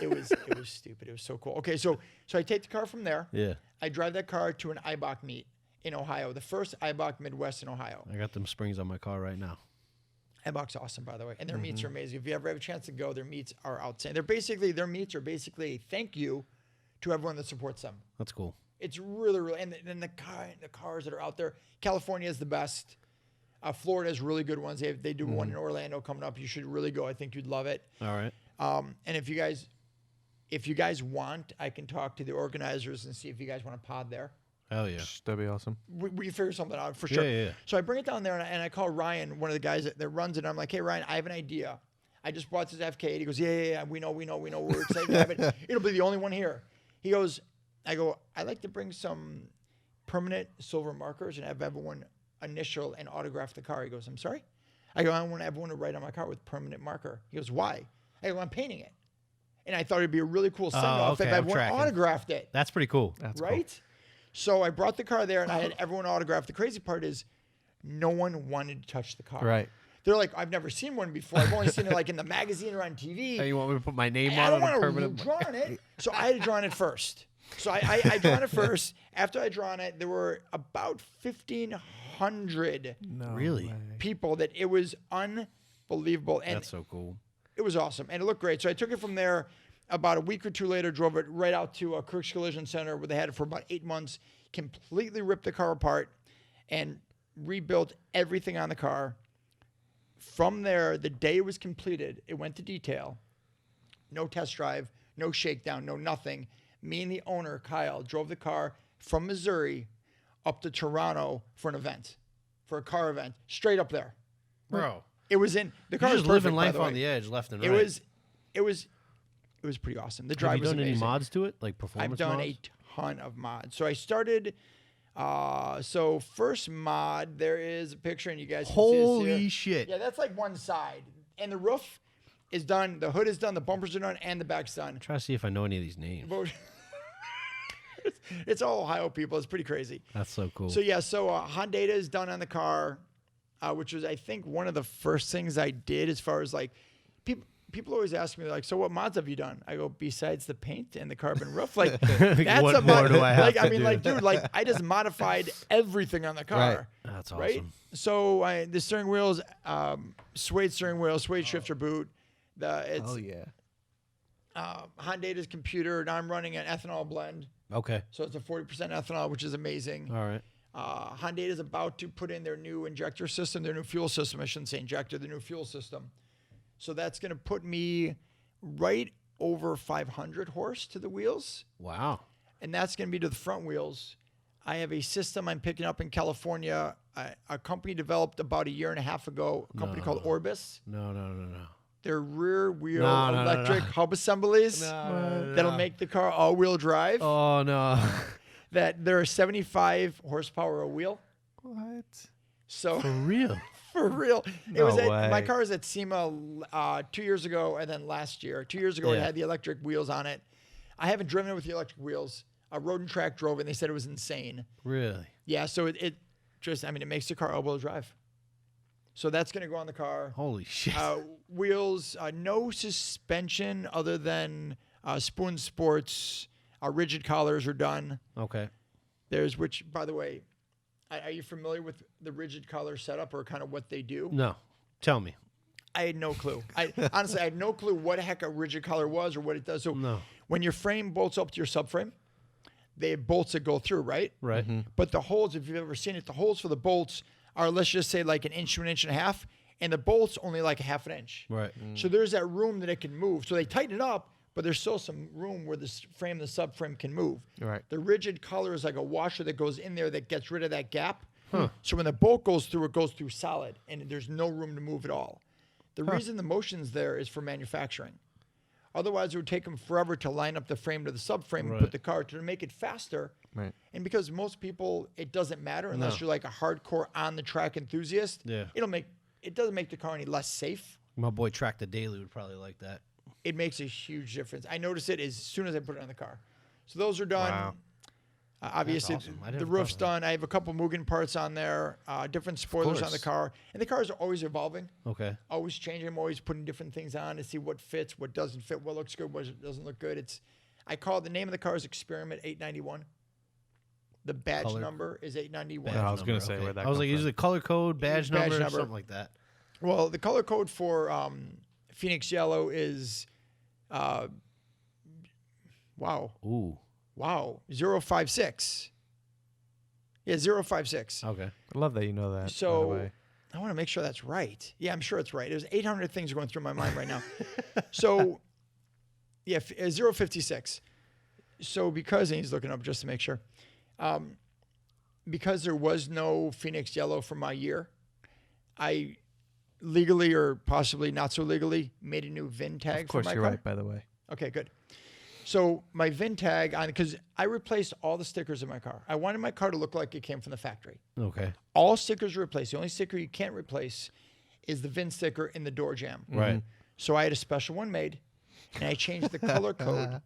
S2: it was stupid. It was so cool. Okay, so I take the car from there.
S1: Yeah.
S2: I drive that car to an IBOC meet in Ohio, the first IBOC Midwest in Ohio.
S1: I got them springs on my car right now.
S2: IBOC's awesome, by the way, and their meets are amazing. If you ever have a chance to go, their meets are outstanding. Their meets are basically a thank you to everyone that supports them.
S1: That's cool.
S2: It's really, and then the cars that are out there. California is the best. Florida has really good ones. They do one in Orlando coming up. You should really go. I think you'd love it.
S1: All right.
S2: And if you guys want, I can talk to the organizers and see if you guys want to pod there.
S1: Hell yeah.
S3: That'd be awesome.
S2: We figure something out for sure.
S1: Yeah.
S2: So I bring it down there and I call Ryan, one of the guys that runs it. And I'm like, hey, Ryan, I have an idea. I just bought this FK8. He goes, yeah. We know. We're excited to have it. It'll be the only one here. He goes, I like to bring some permanent silver markers and have everyone initial and autograph the car. He goes, I'm sorry? I go, I want everyone to write on my car with permanent marker. He goes, why? I go, I'm painting it. And I thought it'd be a really cool send-off if everyone autographed it.
S1: That's pretty cool.
S3: That's
S2: right?
S3: Cool.
S2: So I brought the car there and I had everyone autograph. The crazy part is no one wanted to touch the car.
S3: Right.
S2: They're like, I've never seen one before. I've only seen it like in the magazine or on TV.
S1: Hey, you want me to put my name
S2: I
S1: on
S2: don't
S1: it?
S2: want to draw on it. So I had to draw on it first. So I drawn it first. After I drawn it, there were about 1,500
S1: Really?
S2: people that it was unbelievable. And
S1: That's so cool.
S2: it was awesome. And it looked great. So I took it from there. About a week or two later, drove it right out to Kirk's Collision Center where they had it for about 8 months, completely ripped the car apart and rebuilt everything on the car. From there, the day it was completed, it went to detail. No test drive, no shakedown, no nothing. Me and the owner, Kyle, drove the car from Missouri up to Toronto for an event, for a car event, straight up there.
S1: Bro.
S2: It was in the car.
S1: You're
S2: Was
S1: just living
S2: perfect, by
S1: life
S2: the way.
S1: on the edge, left and right.
S2: It was pretty awesome. The
S1: Have
S2: drive
S1: you
S2: was
S1: done any
S2: amazing.
S1: mods to it? Like performance
S2: I've done
S1: mods?
S2: a ton of mods. So I started. So first mod, there is a picture, and you guys can see this
S1: Holy
S2: here.
S1: shit.
S2: Yeah, that's like one side, and the roof is done. The hood is done. The bumpers are done, and the back's done.
S1: Try to see if I know any of these names.
S2: It's all Ohio people. It's pretty crazy.
S1: That's so cool.
S2: So yeah, Honda is done on the car, which was I think one of the first things I did as far as like people always ask me like, so what mods have you done? I go, besides the paint and the carbon roof, like that's
S1: what
S2: a
S1: more
S2: mod.
S1: do I have
S2: Like I
S1: to
S2: mean,
S1: do?
S2: like dude, like I just modified everything on the car.
S3: Right.
S1: That's awesome.
S2: Right. So the steering wheels, suede steering wheel, suede shifter boot. It's
S3: Oh yeah.
S2: Honda's computer. Now I'm running an ethanol blend,
S1: Okay.
S2: so it's a 40% ethanol, which is amazing.
S1: All right.
S2: Honda is about to put in their new injector system, their new fuel system. I shouldn't say injector, the new fuel system. So that's going to put me right over 500 horse to the wheels.
S1: Wow.
S2: And that's going to be to the front wheels. I have a system I'm picking up in California. A company developed about a year and a half ago, a company called Orbis.
S1: No.
S2: They're rear wheel
S1: No.
S2: electric hub assemblies that'll make the car all-wheel drive.
S1: Oh, no.
S2: That there are 75 horsepower a wheel.
S3: What?
S2: So
S1: For real?
S2: for real.
S3: No
S2: My
S3: way.
S2: car was at SEMA 2 years ago, and then last year. 2 years ago, it
S1: Yeah.
S2: had the electric wheels on it. I haven't driven it with the electric wheels. Road and Track drove it, and they said it was insane.
S1: Really?
S2: Yeah, so it makes the car all-wheel drive. So that's going to go on the car.
S1: Holy shit.
S2: Wheels, no suspension other than Spoon Sports. Rigid collars are done.
S1: Okay.
S2: Which, by the way, are you familiar with the rigid collar setup or kind of what they do?
S1: No. Tell me.
S2: I had no clue. Honestly, I had no clue what the heck a rigid collar was or what it does. So
S1: No.
S2: when your frame bolts up to your subframe, they have bolts that go through, right?
S1: Right.
S2: But the holes, if you've ever seen it, the holes for the bolts are, let's just say, like an inch to an inch and a half, and the bolt's only like a half an inch.
S1: Right.
S2: So there's that room that it can move. So they tighten it up, but there's still some room where the subframe can move.
S3: Right.
S2: The rigid collar is like a washer that goes in there that gets rid of that gap. So when the bolt goes through, it goes through solid, and there's no room to move at all. The reason the motion's there is for manufacturing. Otherwise, it would take them forever to line up the frame to the subframe and
S1: Right.
S2: put the car to make it faster.
S3: Right.
S2: And because most people, it doesn't matter unless
S1: No.
S2: you're like a hardcore on the track enthusiast.
S1: Yeah.
S2: It doesn't make the car any less safe.
S1: My boy Track the Daily would probably like that.
S2: It makes a huge difference. I notice it as soon as I put it on the car. So those are done.
S3: Wow.
S2: Obviously,
S1: awesome. I didn't
S2: the
S1: have a
S2: roof's
S1: problem with
S2: done. I have a couple Mugen parts on there, different spoilers on the
S1: course.
S2: car. And the cars are always evolving,
S1: Okay.
S2: always changing. I'm always putting different things on to see what fits, what doesn't fit, what looks good, what doesn't look good. I call it, the name of the car is Experiment 891. The badge
S1: Color.
S2: number is 891.
S3: Yeah, I was gonna
S1: Number,
S3: say
S1: okay.
S3: where that
S1: I was
S3: come
S1: like,
S3: from.
S1: usually color code, badge number,
S2: number.
S1: something like that.
S2: Well, the color code for Phoenix Yellow is, wow,
S1: Ooh.
S2: 056. Yeah, 056.
S1: Okay.
S3: I love that you know that. by the
S2: So
S3: way.
S2: I want to make sure that's right. Yeah, I'm sure it's right. There's 800 things going through my mind right now. So, yeah, 056. So because, and he's looking up just to make sure, because there was no Phoenix Yellow for my year, I legally or possibly not so legally made a new VIN tag
S3: Of course,
S2: for my
S3: you're
S2: car.
S3: right. By the way.
S2: Okay, good. So my VIN tag on, because I replaced all the stickers in my car. I wanted my car to look like it came from the factory.
S1: Okay.
S2: All stickers are replaced. The only sticker you can't replace is the VIN sticker in the door jamb.
S1: Right.
S2: So I had a special one made, and I changed the color code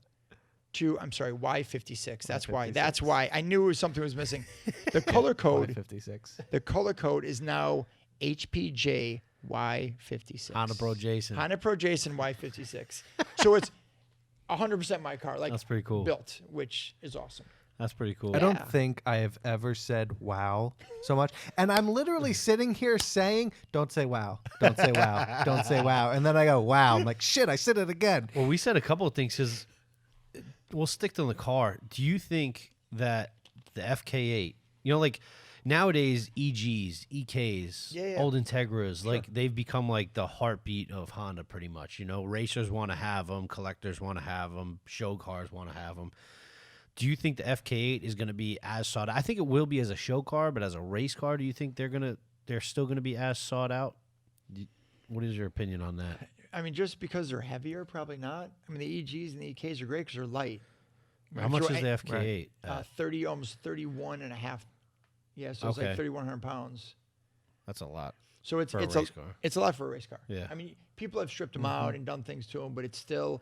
S2: to, I'm sorry, Y56. That's why. That's why. I knew something was missing. The color code,
S3: 56.
S2: the color code is now HPJ Y56.
S1: Honda Pro Jason.
S2: Honda Pro Jason Y56. So it's 100% my car, like
S1: That's pretty cool.
S2: built, which is awesome.
S1: That's pretty cool.
S3: I
S2: Yeah.
S3: don't think I have ever said wow so much. And I'm literally sitting here saying, don't say wow, don't say wow, don't say wow. And then I go, wow. I'm like, shit, I said it again.
S1: Well, we said a couple of things because we'll stick to the car. Do you think that the FK8, like nowadays EGs, EKs,
S2: Yeah.
S1: old Integras, like they've become like the heartbeat of Honda pretty much. Racers want to have them, collectors want to have them, show cars want to have them. Do you think the FK8 is going to be as sought out? I think it will be as a show car, but as a race car, do you think they're still going to be as sought out? What is your opinion on that?
S2: I mean, just because they're heavier, probably not. I mean, the EGs and the EKs are great because they're light.
S1: How much is the FK8?
S2: 30, almost 31 and a half. Yeah, so it's
S1: Okay.
S2: like 3,100 pounds.
S1: That's a lot.
S2: So it's
S1: For a
S2: it's
S1: race car.
S2: It's a lot for a race car.
S1: Yeah.
S2: I mean, people have stripped them out and done things to them, but it's still,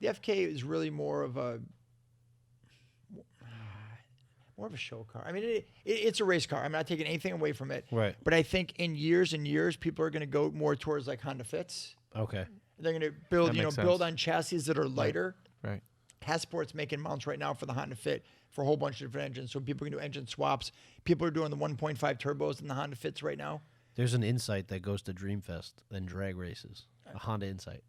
S2: the FK is really more of a show car. I mean, it's a race car. I'm not taking anything away from it.
S1: Right.
S2: But I think in years and years, people are going to go more towards like Honda Fits.
S1: Okay.
S2: They're going to build,
S3: That makes
S2: build
S3: sense.
S2: on chassis that are lighter.
S3: Right.
S2: Passport's making mounts right now for the Honda Fit for a whole bunch of different engines. So people can do engine swaps. People are doing the 1.5 turbos in the Honda Fits right now.
S1: There's an Insight that goes to Dreamfest and drag races. A Honda Insight.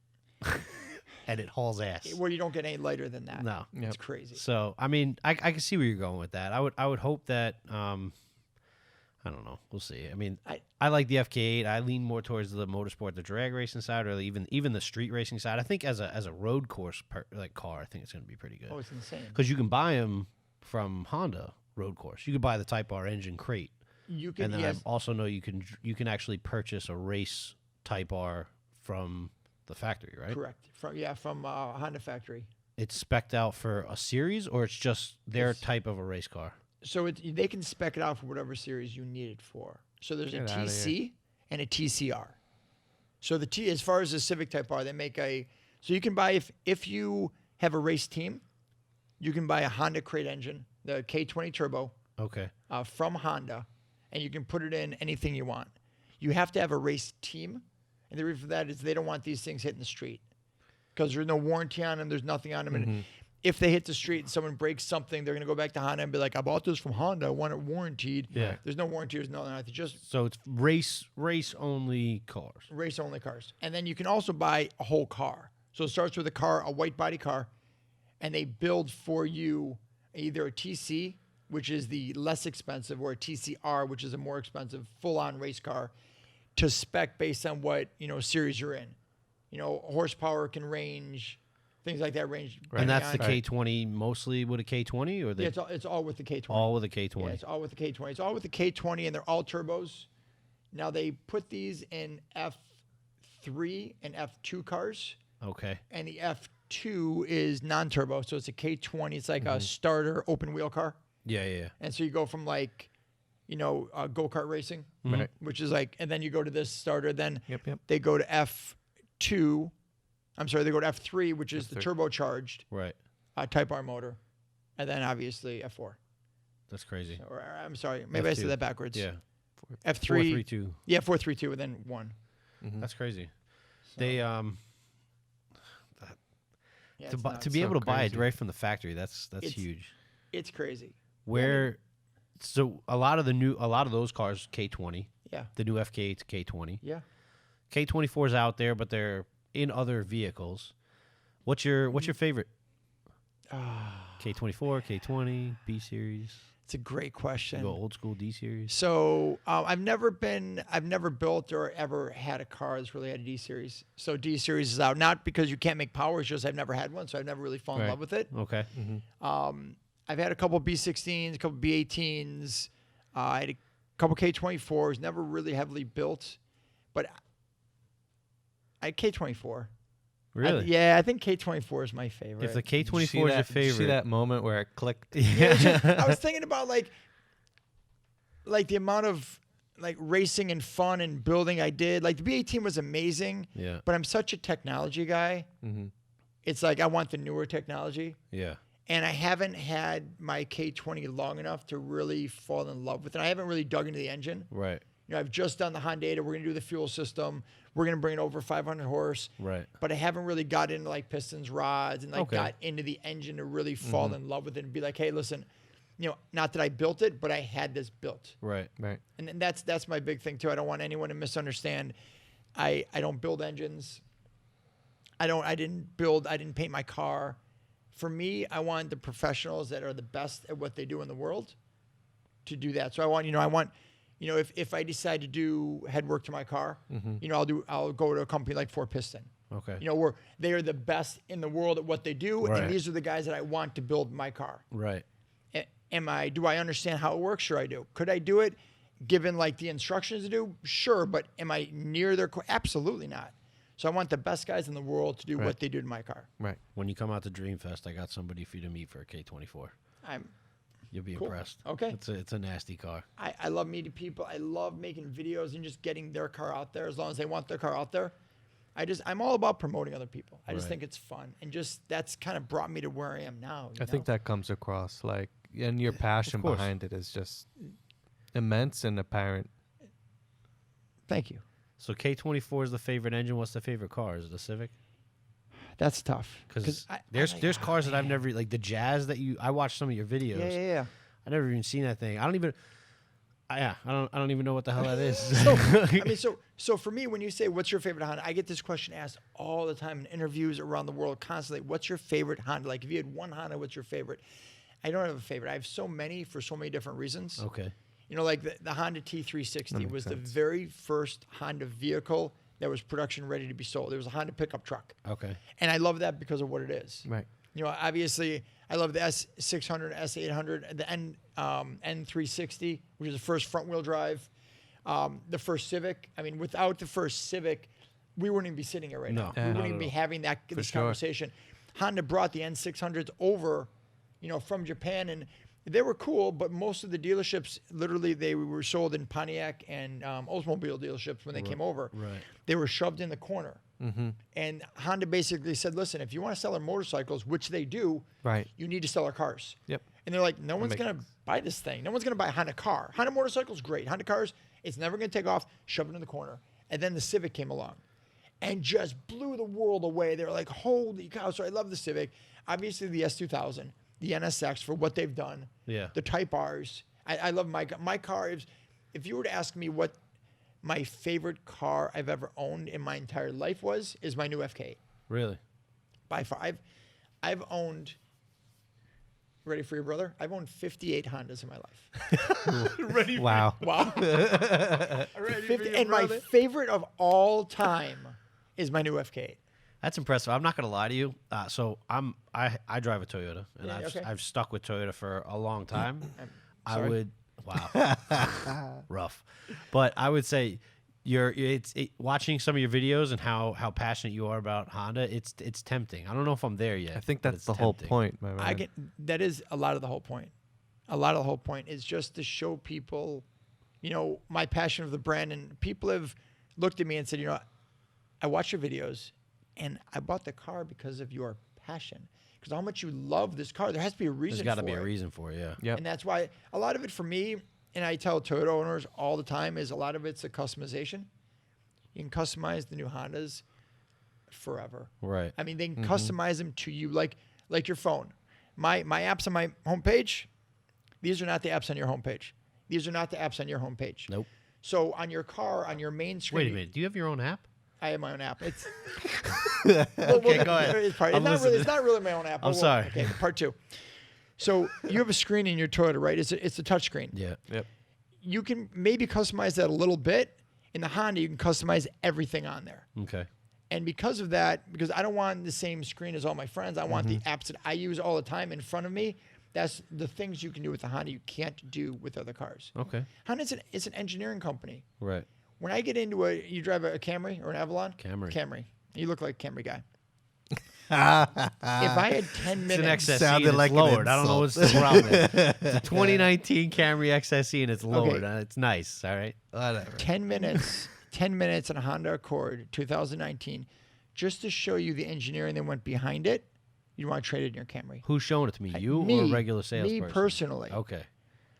S1: And it hauls ass.
S2: Where you don't get any lighter than that.
S1: No.
S2: It's crazy.
S1: So, I mean, I can see where you're going with that. I would hope that, I don't know. We'll see. I mean, I like the FK8. I lean more towards the motorsport, the drag racing side, or even the street racing side. I think as a road course car, I think it's going to be pretty good.
S2: Oh, it's insane.
S1: Because you can buy them from Honda road course. You can buy the Type R engine crate.
S2: You can,
S1: And then
S2: yes,
S1: I also know you can actually purchase a race Type R from the factory, right?
S2: correct. From Honda factory.
S1: It's spec'd out for a series, or it's just their type of a race car?
S2: So they can spec it out for whatever series you need it for. So there's
S3: Get
S2: a
S3: outta
S2: TC and a TCR. So the T, as far as the Civic Type R, they make so you can buy, if you have a race team, you can buy a Honda crate engine, the K20 Turbo,
S1: Okay.
S2: from Honda, and you can put it in anything you want. You have to have a race team, and the reason for that is they don't want these things hitting the street because there's no warranty on them. There's nothing on them. And if they hit the street and someone breaks something, they're going to go back to Honda and be like, I bought this from Honda. I want it warranted.
S1: Yeah.
S2: There's no warranty. There's nothing. Just
S1: So it's race only cars.
S2: race only cars. And then you can also buy a whole car. So it starts with a car, a white body car, and they build for you either a TC, which is the less expensive, or a TCR, which is a more expensive full-on race car, to spec based on what series you're in. Horsepower can range, things like that range.
S1: And that's the
S2: depending on-
S1: K20 mostly with a K20, or they
S2: Yeah, it's all with the K20.
S1: all with a K20?
S2: Yeah, it's all with the K20. It's all with the K20, and they're all turbos. Now they put these in F3 and F2 cars,
S1: Okay.
S2: and the F2 is non-turbo, so it's a K20. It's like a starter open wheel car,
S1: Yeah.
S2: and so you go from go-kart racing,
S3: Right.
S2: which is like, and then you go to this starter. Then
S3: Yep.
S2: they go to F2. I'm sorry, they go to F3, which is the turbocharged
S1: Right.
S2: Type R motor, and then obviously F4.
S1: That's crazy.
S2: Or I'm sorry, maybe I
S1: F2.
S2: said that backwards.
S1: Yeah.
S2: F3.
S1: 432.
S2: Yeah, 432, and then 1.
S1: That's crazy.
S2: So,
S1: They
S2: yeah,
S1: to
S2: it's nuts.
S1: be
S3: so
S1: able to buy it
S3: crazy.
S1: right from the factory. That's
S2: It's-
S1: huge.
S2: It's crazy.
S1: So a lot of those cars K20,
S2: Yeah.
S1: the new FK8 to K20.
S2: Yeah.
S1: K24's out there, but they're in other vehicles. What's your favorite? K24, K20, B series.
S2: It's a great
S1: You
S2: question.
S1: go old school D series.
S2: So I've never built or ever had a car that's really had a D series. So D series is out, not because you can't make power, it's just I've never had one, so I've never really fallen in
S3: Right.
S2: love with it.
S1: Okay.
S2: I've had a couple B16s, a couple B18s. I had a couple K24s, never really heavily built, but I had K24.
S1: Really?
S2: Yeah, I think K24 is my favorite.
S1: If the K24
S3: Did
S1: is
S3: you
S1: your
S3: see that-
S1: favorite,
S3: See that moment where it clicked?
S2: I was thinking about like the amount of like racing and fun and building I did. Like the B18 was amazing,
S1: yeah,
S2: but I'm such a technology guy.
S3: Mm-hmm.
S2: It's like I want the newer technology.
S1: yeah,
S2: And I haven't had my K20 long enough to really fall in love with it. I haven't really dug into the engine.
S1: right,
S2: You know, I've just done the Honda. We're going to do the fuel system. We're going to bring it over 500 horse.
S1: right.
S2: But I haven't really got into like pistons, rods, and like
S1: Okay.
S2: got into the engine to really fall in love with it and be like, hey, listen, you know, not that I built it, but I had this built.
S1: Right.
S3: Right.
S2: And that's my big thing too. I don't want anyone to misunderstand. I don't build engines. I didn't paint my car. For me, I want the professionals that are the best at what they do in the world to do that. So I want, if I decide to do head work to my car, I'll go to a company like Ford Piston.
S1: Okay.
S2: Where they are the best in the world at what they do,
S1: Right.
S2: and these are the guys that I want to build my car.
S1: Right.
S2: Do I understand how it works? Sure I do. Could I do it given like the instructions to do? Sure, but am I near their absolutely not. So I want the best guys in the world to do
S3: Right.
S2: what they do to my car.
S3: Right.
S1: When you come out to Dreamfest, I got somebody for you to meet for a K24. You'll be
S2: Cool.
S1: impressed.
S2: Okay.
S1: It's a nasty car.
S2: I love meeting people. I love making videos and just getting their car out there as long as they want their car out there. I'm all about promoting other people. I just
S1: Right.
S2: think it's fun. And just that's kind of brought me to where I am now.
S3: I think that comes across, like, and your passion
S1: course.
S3: behind it is just immense and apparent.
S2: Thank you.
S1: So K24 is the favorite engine. What's the favorite car? Is it the Civic?
S2: That's tough.
S1: Because
S2: I
S1: there's cars that I've never, like the Jazz that I watched some of your videos.
S2: Yeah.
S1: I never even seen that thing. I don't even know what the hell that is.
S2: So for me, when you say what's your favorite Honda, I get this question asked all the time in interviews around the world constantly. What's your favorite Honda? Like if you had one Honda, what's your favorite? I don't have a favorite. I have so many for so many different reasons.
S1: Okay.
S2: Like the Honda T360 was the
S3: sense.
S2: very first Honda vehicle that was production ready to be sold. It was a Honda pickup truck.
S1: Okay.
S2: And I love that because of what it is.
S3: Right.
S2: Obviously, I love the S600, S800, the N360, which is the first front-wheel drive, the first Civic. I mean, without the first Civic, we wouldn't even be sitting here right
S1: No.
S2: now.
S1: Yeah,
S2: We
S1: not
S2: wouldn't even
S1: at
S2: be
S1: all.
S2: having this
S3: sure.
S2: conversation. Honda brought the N600s over, from Japan, and they were cool, but most of the dealerships, literally, they were sold in Pontiac and Oldsmobile dealerships when they came over.
S1: Right.
S2: They were shoved in the corner. And Honda basically said, listen, if you want to sell our motorcycles, which they do,
S3: Right.
S2: you need to sell our cars.
S3: Yep.
S2: And they're like, no one's
S3: makes
S2: going to buy this thing. No one's going to buy a Honda car. Honda motorcycle's great. Honda cars, it's never going to take off. Shove it in the corner. And then the Civic came along and just blew the world away. They were like, holy cow. So I love the Civic. Obviously, the S2000, the NSX for what they've done.
S1: Yeah.
S2: The Type Rs. I love my car. If you were to ask me what my favorite car I've ever owned in my entire life is my new FK8.
S1: Really?
S2: By far. I've owned, ready for your brother? I've owned 58 Hondas in my life.
S3: Wow.
S2: Wow. And my favorite of all time is my new FK8.
S1: That's impressive. I'm not gonna lie to you. So I drive a Toyota, and
S2: Yeah, okay.
S1: I've stuck with Toyota for a long time. I
S2: sorry.
S1: would rough, but I would say watching some of your videos and how passionate you are about Honda. It's tempting. I don't know if I'm there yet.
S3: I think
S1: but
S3: that's
S1: it's
S3: the whole
S1: tempting.
S3: point, my man.
S2: That is a lot of the whole point. A lot of the whole point is just to show people, my passion of the brand. And people have looked at me and said, I watch your videos, and I bought the car because of your passion, because how much you love this car. There has to be a reason.
S1: There's got to
S2: for
S1: be
S2: it.
S1: a reason for it, yeah.
S3: Yep.
S2: And that's why a lot of it for me, and I tell Toyota owners all the time, is a lot of it's a customization. You can customize the new Hondas forever.
S1: Right.
S2: I mean, they can customize them to you, like your phone. My apps on my homepage, these are not the apps on your homepage. These are not the apps on your homepage.
S1: Nope.
S2: So on your car, on your main screen.
S1: Wait a minute. Do you have your own app?
S2: I have my own app. It's
S1: Okay, go ahead.
S2: It's not really my own app.
S1: I'm sorry.
S2: Okay, part 2. So you have a screen in your Toyota, right? It's a touch screen.
S1: Yeah.
S3: Yep.
S2: You can maybe customize that a little bit. In the Honda, you can customize everything on there.
S1: Okay.
S2: And because of that, because I don't want the same screen as all my friends, I want the apps that I use all the time in front of me. That's the things you can do with the Honda you can't do with other cars.
S1: Okay.
S2: Honda's it's an engineering company.
S1: Right.
S2: When I get into you drive a Camry or an Avalon?
S1: Camry.
S2: You look like a Camry guy. If I had 10
S1: It's an
S2: minutes,
S1: XSE
S3: Sounded
S1: and it's
S3: like an
S1: lowered. I don't know what's the problem. It's a 2019 Camry XSE and it's lowered. It's nice. All right.
S3: Whatever.
S2: 10 minutes on a Honda Accord 2019, just to show you the engineering that went behind it, you want to trade it in your Camry.
S1: Who's showing it to me? You
S2: Me,
S1: or a regular salesperson?
S2: Me personally.
S1: Okay.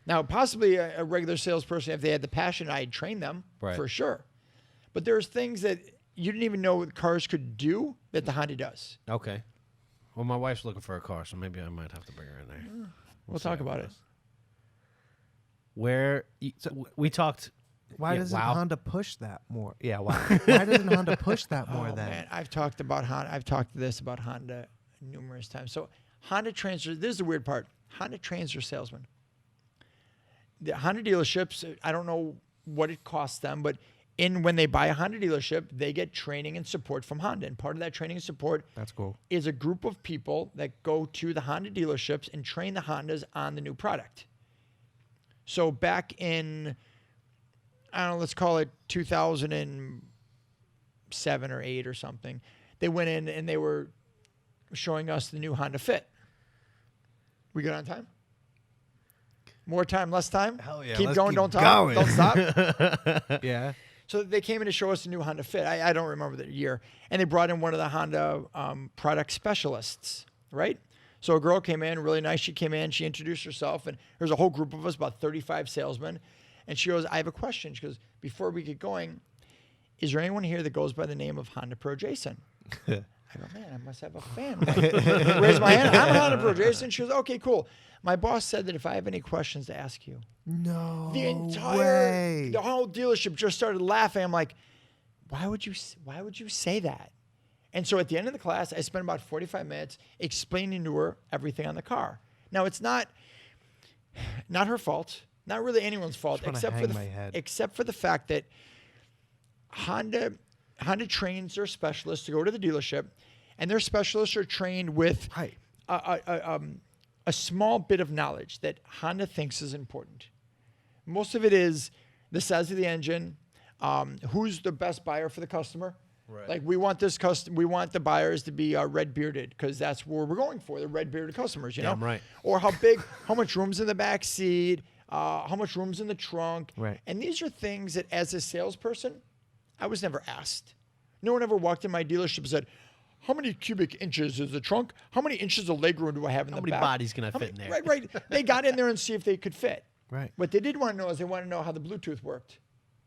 S2: Now, possibly a regular salesperson, if they had the passion, I'd train them for sure. But there's things that you didn't even know what cars could do that the Honda does.
S1: Okay. Well, my wife's looking for a car, so maybe I might have to bring her in there.
S2: We'll talk about it.
S1: We talked.
S3: Why
S1: Yeah,
S3: doesn't
S1: wow.
S3: Honda push that more? Yeah, why? Why doesn't Honda push that more then?
S2: Man, I've talked about Honda. I've talked this about Honda numerous times. So Honda trains. This is the weird part. Honda trains their salesmen. The Honda dealerships, I don't know what it costs them, but when they buy a Honda dealership, they get training and support from Honda. And part of that training and support
S3: That's cool.
S2: is a group of people that go to the Honda dealerships and train the Hondas on the new product. So back in, I don't know, let's call it 2007 or 8 or something, they went in and they were showing us the new Honda Fit. We good on time? More time, less time?
S3: Hell yeah,
S2: Keep
S3: let's
S2: going,
S3: keep
S2: don't talk.
S3: going.
S2: Don't stop.
S3: Yeah.
S2: So they came in to show us the new Honda Fit. I don't remember the year. And they brought in one of the Honda product specialists, right? So a girl came in, really nice. She came in, she introduced herself, and there's a whole group of us, about 35 salesmen. And she goes, I have a question. She goes, before we get going, is there anyone here that goes by the name of Honda Pro Jason? I go, man, I must have a fan. Raise my hand. I'm Honda Pro Jason. She goes, okay, cool. My boss said that if I have any questions to ask you.
S3: No
S2: The entire,
S3: way.
S2: the whole dealership just started laughing. I'm like, why would you say that? And so at the end of the class, I spent about 45 minutes explaining to her everything on the car. Now, it's not her fault, not really anyone's fault, except for the fact that Honda trains their specialists to go to the dealership, and their specialists are trained with a small bit of knowledge that Honda thinks is important. Most of it is the size of the engine, who's the best buyer for the customer.
S1: Right.
S2: Like we want we want the buyers to be red bearded because that's where we're going for, the red bearded customers, you know?
S1: Damn right.
S2: Or how much room's in the back seat, how much room's in the trunk.
S3: Right.
S2: And these are things that as a salesperson, I was never asked. No one ever walked in my dealership and said, how many cubic inches is the trunk? How many inches of legroom do I have in the back?
S1: How many bodies can I fit in there?
S2: Right. They got in there and see if they could fit.
S3: Right.
S2: What they did want to know is they want to know how the Bluetooth worked.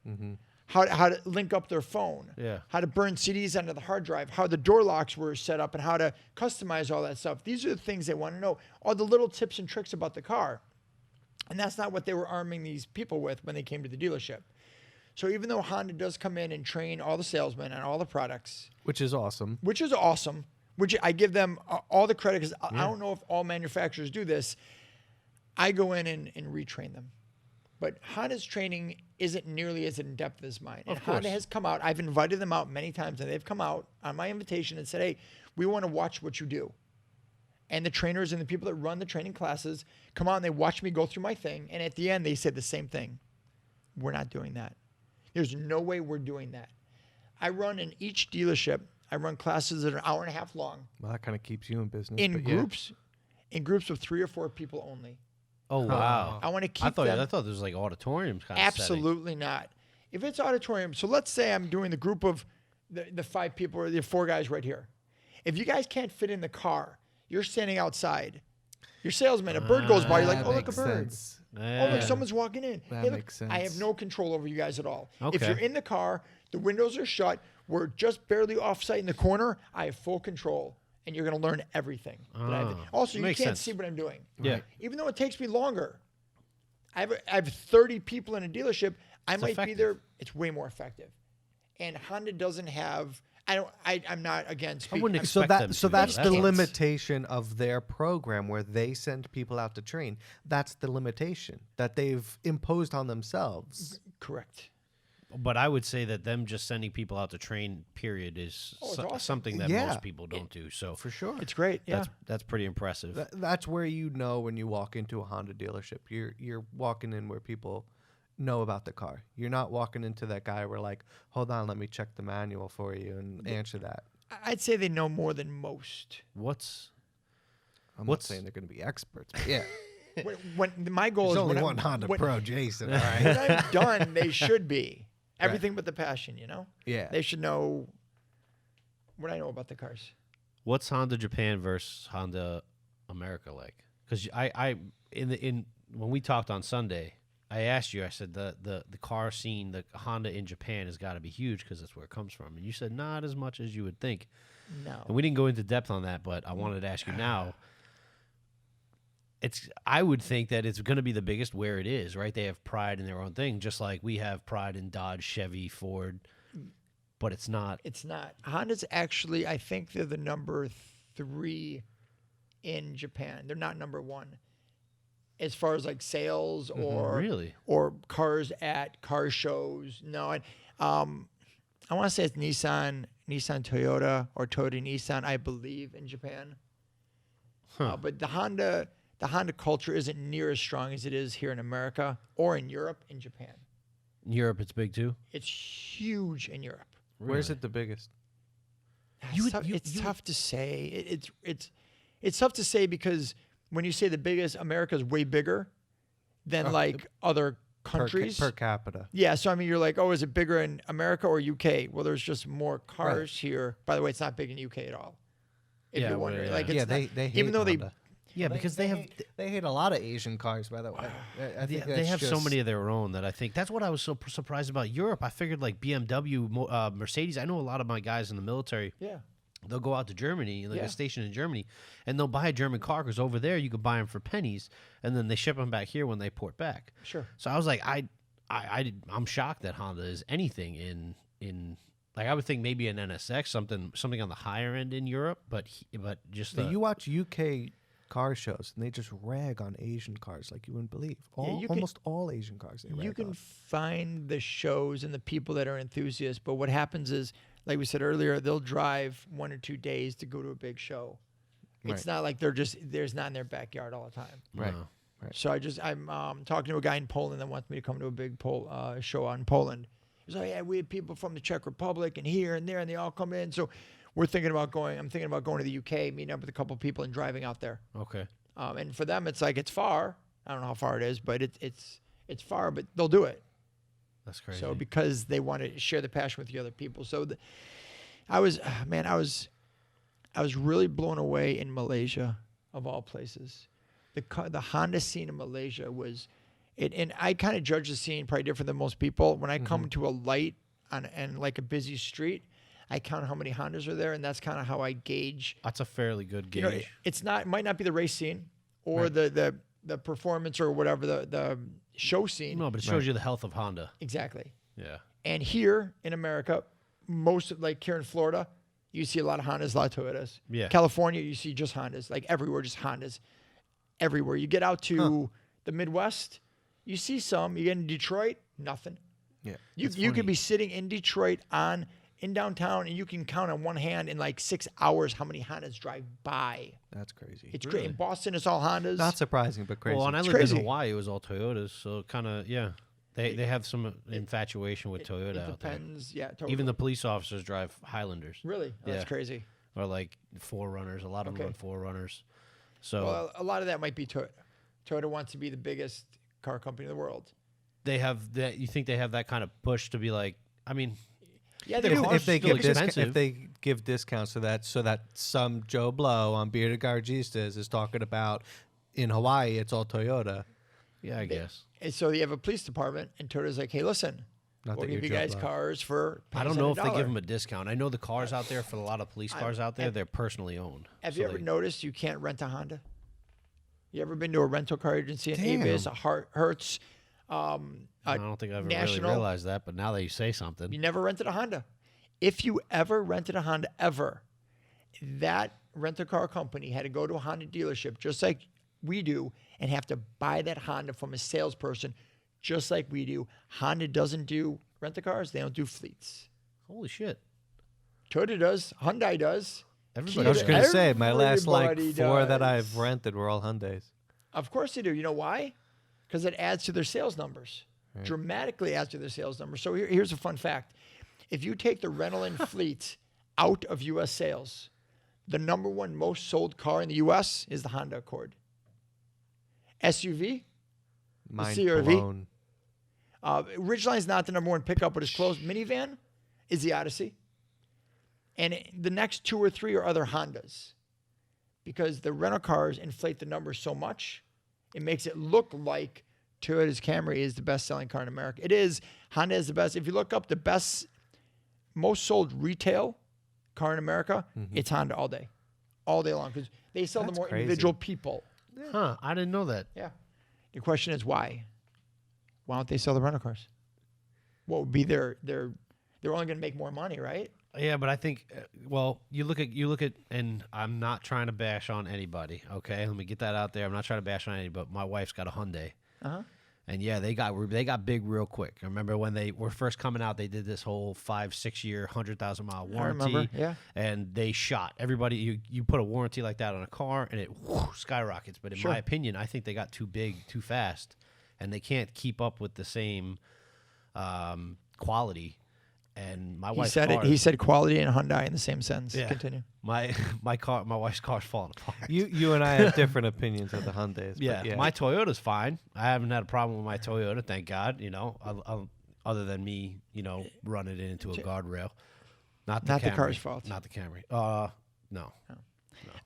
S2: Mm-hmm. How to link up their phone.
S1: Yeah.
S2: How to burn CDs onto the hard drive. How the door locks were set up and how to customize all that stuff. These are the things they want to know. All the little tips and tricks about the car. And that's not what they were arming these people with when they came to the dealership. So even though Honda does come in and train all the salesmen on all the products.
S3: Which is awesome.
S2: Which I give them all the credit because I don't know if all manufacturers do this. I go in and retrain them. But Honda's training isn't nearly as in-depth as mine. And Honda has come out. I've invited them out many times, and they've come out on my invitation and said, hey, we want to watch what you do. And the trainers and the people that run the training classes come out and they watch me go through my thing. And at the end, they said the same thing. We're not doing that. There's no way we're doing that. I run in each dealership. I run classes that are an hour and a half long.
S3: Well, that kind of keeps you in business.
S2: In groups of 3 or 4 people only.
S1: Oh, wow.
S2: I want to keep
S1: I thought
S2: them.
S1: there was like auditoriums kind of
S2: Absolutely not. If it's auditorium, so let's say I'm doing the group of the 5 people or the 4 guys right here. If you guys can't fit in the car, you're standing outside. Your salesman, a bird goes by, you're like,
S3: That
S2: oh, look, a
S3: makes
S2: bird.
S3: sense.
S2: Oh, look, someone's walking in.
S3: That
S2: Hey, look,
S3: makes sense.
S2: I have no control over you guys at all. If
S1: Okay.
S2: you're in the car, the windows are shut, we're just barely off-site in the corner, I have full control, and you're going to learn everything. Also, you
S1: makes
S2: can't
S1: sense.
S2: see what I'm doing.
S1: Yeah.
S2: Even though it takes me longer. I have 30 people in a dealership. I might be
S1: effective.
S2: there. It's way more effective. And Honda doesn't have. I'm not against.
S1: I wouldn't
S3: So
S1: expect them
S3: that so
S1: to,
S3: that's
S1: though.
S3: the
S1: That's-
S3: limitation of their program where they send people out to train. That's the limitation that they've imposed on themselves.
S2: Correct.
S1: But I would say that them just sending people out to train, period, is
S2: it's awesome.
S1: something that
S3: Yeah.
S1: most people don't do. So
S3: For sure.
S2: It's great. Yeah.
S1: that's pretty impressive.
S3: That's where you know when you walk into a Honda dealership. You're walking in where people know about the car. You're not walking into that guy where like, hold on, let me check the manual for you and answer that.
S2: I'd say they know more than most.
S1: What's
S3: I'm
S1: What's-
S3: not saying they're going to be experts, but yeah.
S2: When my goal
S3: There's
S2: is
S3: only
S2: when
S3: one Honda Pro, Jason. All right.
S2: when I'm done, they should be everything but the passion. You know.
S3: Yeah.
S2: They should know what I know about the cars.
S1: What's Honda Japan versus Honda America like? Because in when we talked on Sunday, I asked you. I said the car scene, the Honda in Japan has got to be huge because that's where it comes from. And you said not as much as you would think.
S2: No.
S1: And we didn't go into depth on that, but I wanted to ask you now. I would think that it's going to be the biggest where it is, right? They have pride in their own thing, just like we have pride in Dodge, Chevy, Ford. But it's not.
S2: It's not. Honda's actually, I think they're the number 3 in Japan. They're not number 1 as far as like sales or
S1: Really?
S2: or cars at car shows. No, I want to say it's Nissan, Toyota, or Toyota, Nissan. I believe in Japan. But the Honda culture isn't near as strong as it is here in America or in Europe and Japan.
S1: In Europe, it's big too.
S2: It's huge in Europe.
S3: Where's it the biggest?
S2: It's tough to say. It's tough to say because when you say the biggest, America's way bigger than like other countries
S3: per capita.
S2: Yeah, so I mean, you're like, oh, is it bigger in America or UK? Well, there's just more cars here. By the way, it's not big in UK at all. If
S1: Yeah,
S2: you're
S1: well,
S2: wondering,
S1: yeah.
S2: like, it's
S3: Yeah,
S2: not,
S3: they hate
S2: even though
S3: Honda.
S1: Yeah, because they have
S3: they hate a lot of Asian cars, by the way. I think
S1: they
S3: that's
S1: have so
S3: just-
S1: many of their own that I think that's what I was so surprised about Europe. I figured like BMW, Mercedes. I know a lot of my guys in the military.
S2: yeah,
S1: They'll go out to Germany, like
S2: Yeah.
S1: a station in Germany, and they'll buy a German car because over there you could buy them for pennies, and then they ship them back here when they port back.
S2: sure.
S1: So I was like, I'm shocked that Honda is anything in like I would think maybe an NSX something on the higher end in Europe, but just
S3: You watch UK car shows and they just rag on Asian cars like you wouldn't believe.
S2: you can-
S3: Almost all Asian cars they rag
S2: You can
S3: on.
S2: find the shows and the people that are enthusiasts, but what happens is, like we said earlier, they'll drive 1 or 2 days to go to a big show. It's not like there's not in their backyard all the time.
S3: Right.
S1: No.
S2: So I'm talking to a guy in Poland that wants me to come to a big show out in Poland. He's like, yeah, we have people from the Czech Republic and here and there, and they all come in. So we're thinking about going. I'm thinking about going to the UK, meeting up with a couple of people, and driving out there.
S1: Okay.
S2: And for them, it's like it's far. I don't know how far it is, but it's far. But they'll do it.
S1: That's crazy.
S2: So because they want to share the passion with the other people. So I was really blown away in Malaysia, of all places. The Honda scene in Malaysia was it, and I kind of judge the scene probably different than most people. When I come to a light and like a busy street, I count how many Hondas are there, and that's kind of how I gauge.
S1: That's a fairly good gauge.
S2: You know, it might not be the race scene or the performance or whatever the show scene.
S1: no, but it shows you the health of Honda.
S2: Exactly.
S1: Yeah.
S2: And here in America, like here in Florida, you see a lot of Hondas, a lot of Toyotas.
S1: Yeah.
S2: California, you see just Hondas. Like everywhere, just Hondas. Everywhere. You get out to the Midwest, you see some. You get in Detroit, nothing.
S3: Yeah.
S2: You could be sitting in Detroit in downtown, and you can count on one hand in like 6 hours how many Hondas drive by.
S3: That's crazy.
S2: It's great. In Boston, it's all Hondas.
S3: Not surprising, but crazy.
S1: Well, and I lived
S2: crazy.
S1: in Hawaii. It was all Toyotas, so kind of They have some infatuation with Toyota
S2: it
S1: out there.
S2: depends. Yeah, totally.
S1: Even the police officers drive Highlanders.
S2: Really? Oh,
S1: Yeah.
S2: That's crazy.
S1: Or like Forerunners. A lot of them
S2: Okay.
S1: run Forerunners. So
S2: Well, a lot of that might be Toyota. Toyota wants to be the biggest car company in the world.
S1: they have that. You think they have that kind of push to be like? I mean,
S2: Yeah, they
S1: Their
S2: do.
S1: cars
S3: If they
S1: still
S3: give
S1: expensive.
S3: if they give discounts so that some Joe Blow on Bearded Garagistas is talking about in Hawaii, it's all Toyota.
S1: Yeah, I guess.
S2: And so you have a police department, and Toyota's like, hey, listen,
S3: Not
S2: we'll
S3: that
S2: give you
S3: you're Joe
S2: guys
S3: Blow.
S2: cars for
S1: I don't
S2: pennies
S1: know
S2: on
S1: if they give
S2: dollar.
S1: them a discount. I know the cars out there, for a lot of police cars out there, they're personally owned.
S2: Have
S1: So
S2: you ever
S1: they-
S2: noticed you can't rent a Honda? You ever been to a rental car agency in
S3: Damn.
S2: Avis, a Hertz,
S1: I don't think I've ever really
S2: National?
S1: realized that, but now that you say something,
S2: You never rented a Honda. If you ever rented a Honda, ever, that rental car company had to go to a Honda dealership, just like we do, and have to buy that Honda from a salesperson, just like we do. Honda doesn't do rental cars. They don't do fleets.
S1: holy shit.
S2: Toyota does. Hyundai does.
S1: Everybody
S3: I was
S2: Kia
S3: going to
S2: does.
S3: say, my last
S2: Everybody
S3: four that
S2: does.
S3: I've rented were all Hyundais.
S2: Of course they do. You know why? Because it adds to their sales numbers. Dramatically adds to their sales numbers. So here's a fun fact. If you take the rental and fleet out of U.S. sales, the number one most sold car in the U.S. is the Honda Accord. SUV,
S3: Mind
S2: CR-V.
S3: blown.
S2: Ridgeline's not the number one pickup, but it's close. Minivan is the Odyssey. And the next two or three are other Hondas. Because the rental cars inflate the numbers so much, it makes it look like Toyota's Camry is the best-selling car in America. It is. Honda is the best. If you look up the best, most sold retail car in America, it's Honda all day long. Because they sell
S3: That's
S2: to more
S3: crazy.
S2: individual people.
S1: Huh, I didn't know that.
S2: Yeah. The question is why? Why don't they sell the rental cars? What would be they're only going to make more money, right?
S1: Yeah, but I think, well, you look at, and I'm not trying to bash on anybody, okay? Let me get that out there. I'm not trying to bash on anybody, but my wife's got a Hyundai.
S2: Uh-huh.
S1: And yeah, they got big real quick. I remember when they were first coming out, they did this whole 5-6 year, 100,000-mile warranty.
S2: remember, yeah.
S1: And they shot everybody. You put a warranty like that on a car, and it skyrockets. But in
S2: Sure.
S1: my opinion, I think they got too big, too fast, and they can't keep up with the same quality. And my
S2: He
S1: wife's
S2: said
S1: car,
S2: it. He said quality and Hyundai in the same sentence.
S1: Yeah.
S2: Continue.
S1: my wife's car's falling apart.
S3: You and I have different opinions of the Hyundais.
S1: Yeah,
S3: but
S1: my Toyota's fine. I haven't had a problem with my Toyota, thank God. You know, other than me, running it into a guardrail. Not the Camry.
S2: car's fault.
S1: Not the Camry. No.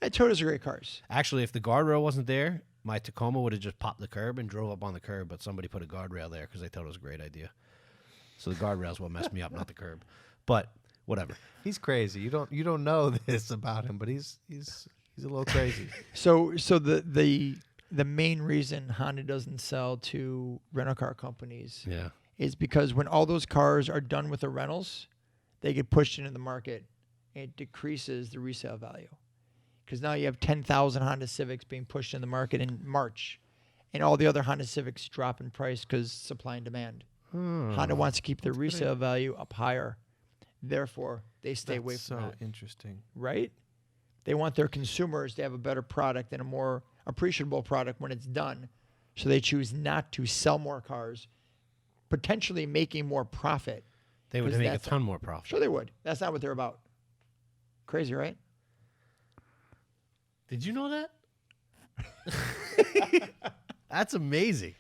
S2: Toyotas are great cars.
S1: Actually, if the guardrail wasn't there, my Tacoma would have just popped the curb and drove up on the curb. But somebody put a guardrail there because they thought it was a great idea. So the guardrail's what messed me up, not the curb. But whatever.
S3: He's crazy. You don't know this about him, but he's a little crazy.
S2: So the main reason Honda doesn't sell to rental car companies
S1: Yeah.
S2: is because when all those cars are done with the rentals, they get pushed into the market. And it decreases the resale value. Because now you have 10,000 Honda Civics being pushed in the market in March. And all the other Honda Civics drop in price because supply and demand. Honda wants to keep their resale value up higher. Therefore, they stay away
S3: That's
S2: from
S3: so
S2: that.
S3: interesting.
S2: Right? They want their consumers to have a better product and a more appreciable product when it's done. So they choose not to sell more cars, potentially making more profit.
S1: They would
S2: 'Cause
S1: make a
S2: that's-
S1: ton more profit.
S2: Sure they would. That's not what they're about. Crazy, right?
S1: Did you know that? That's amazing.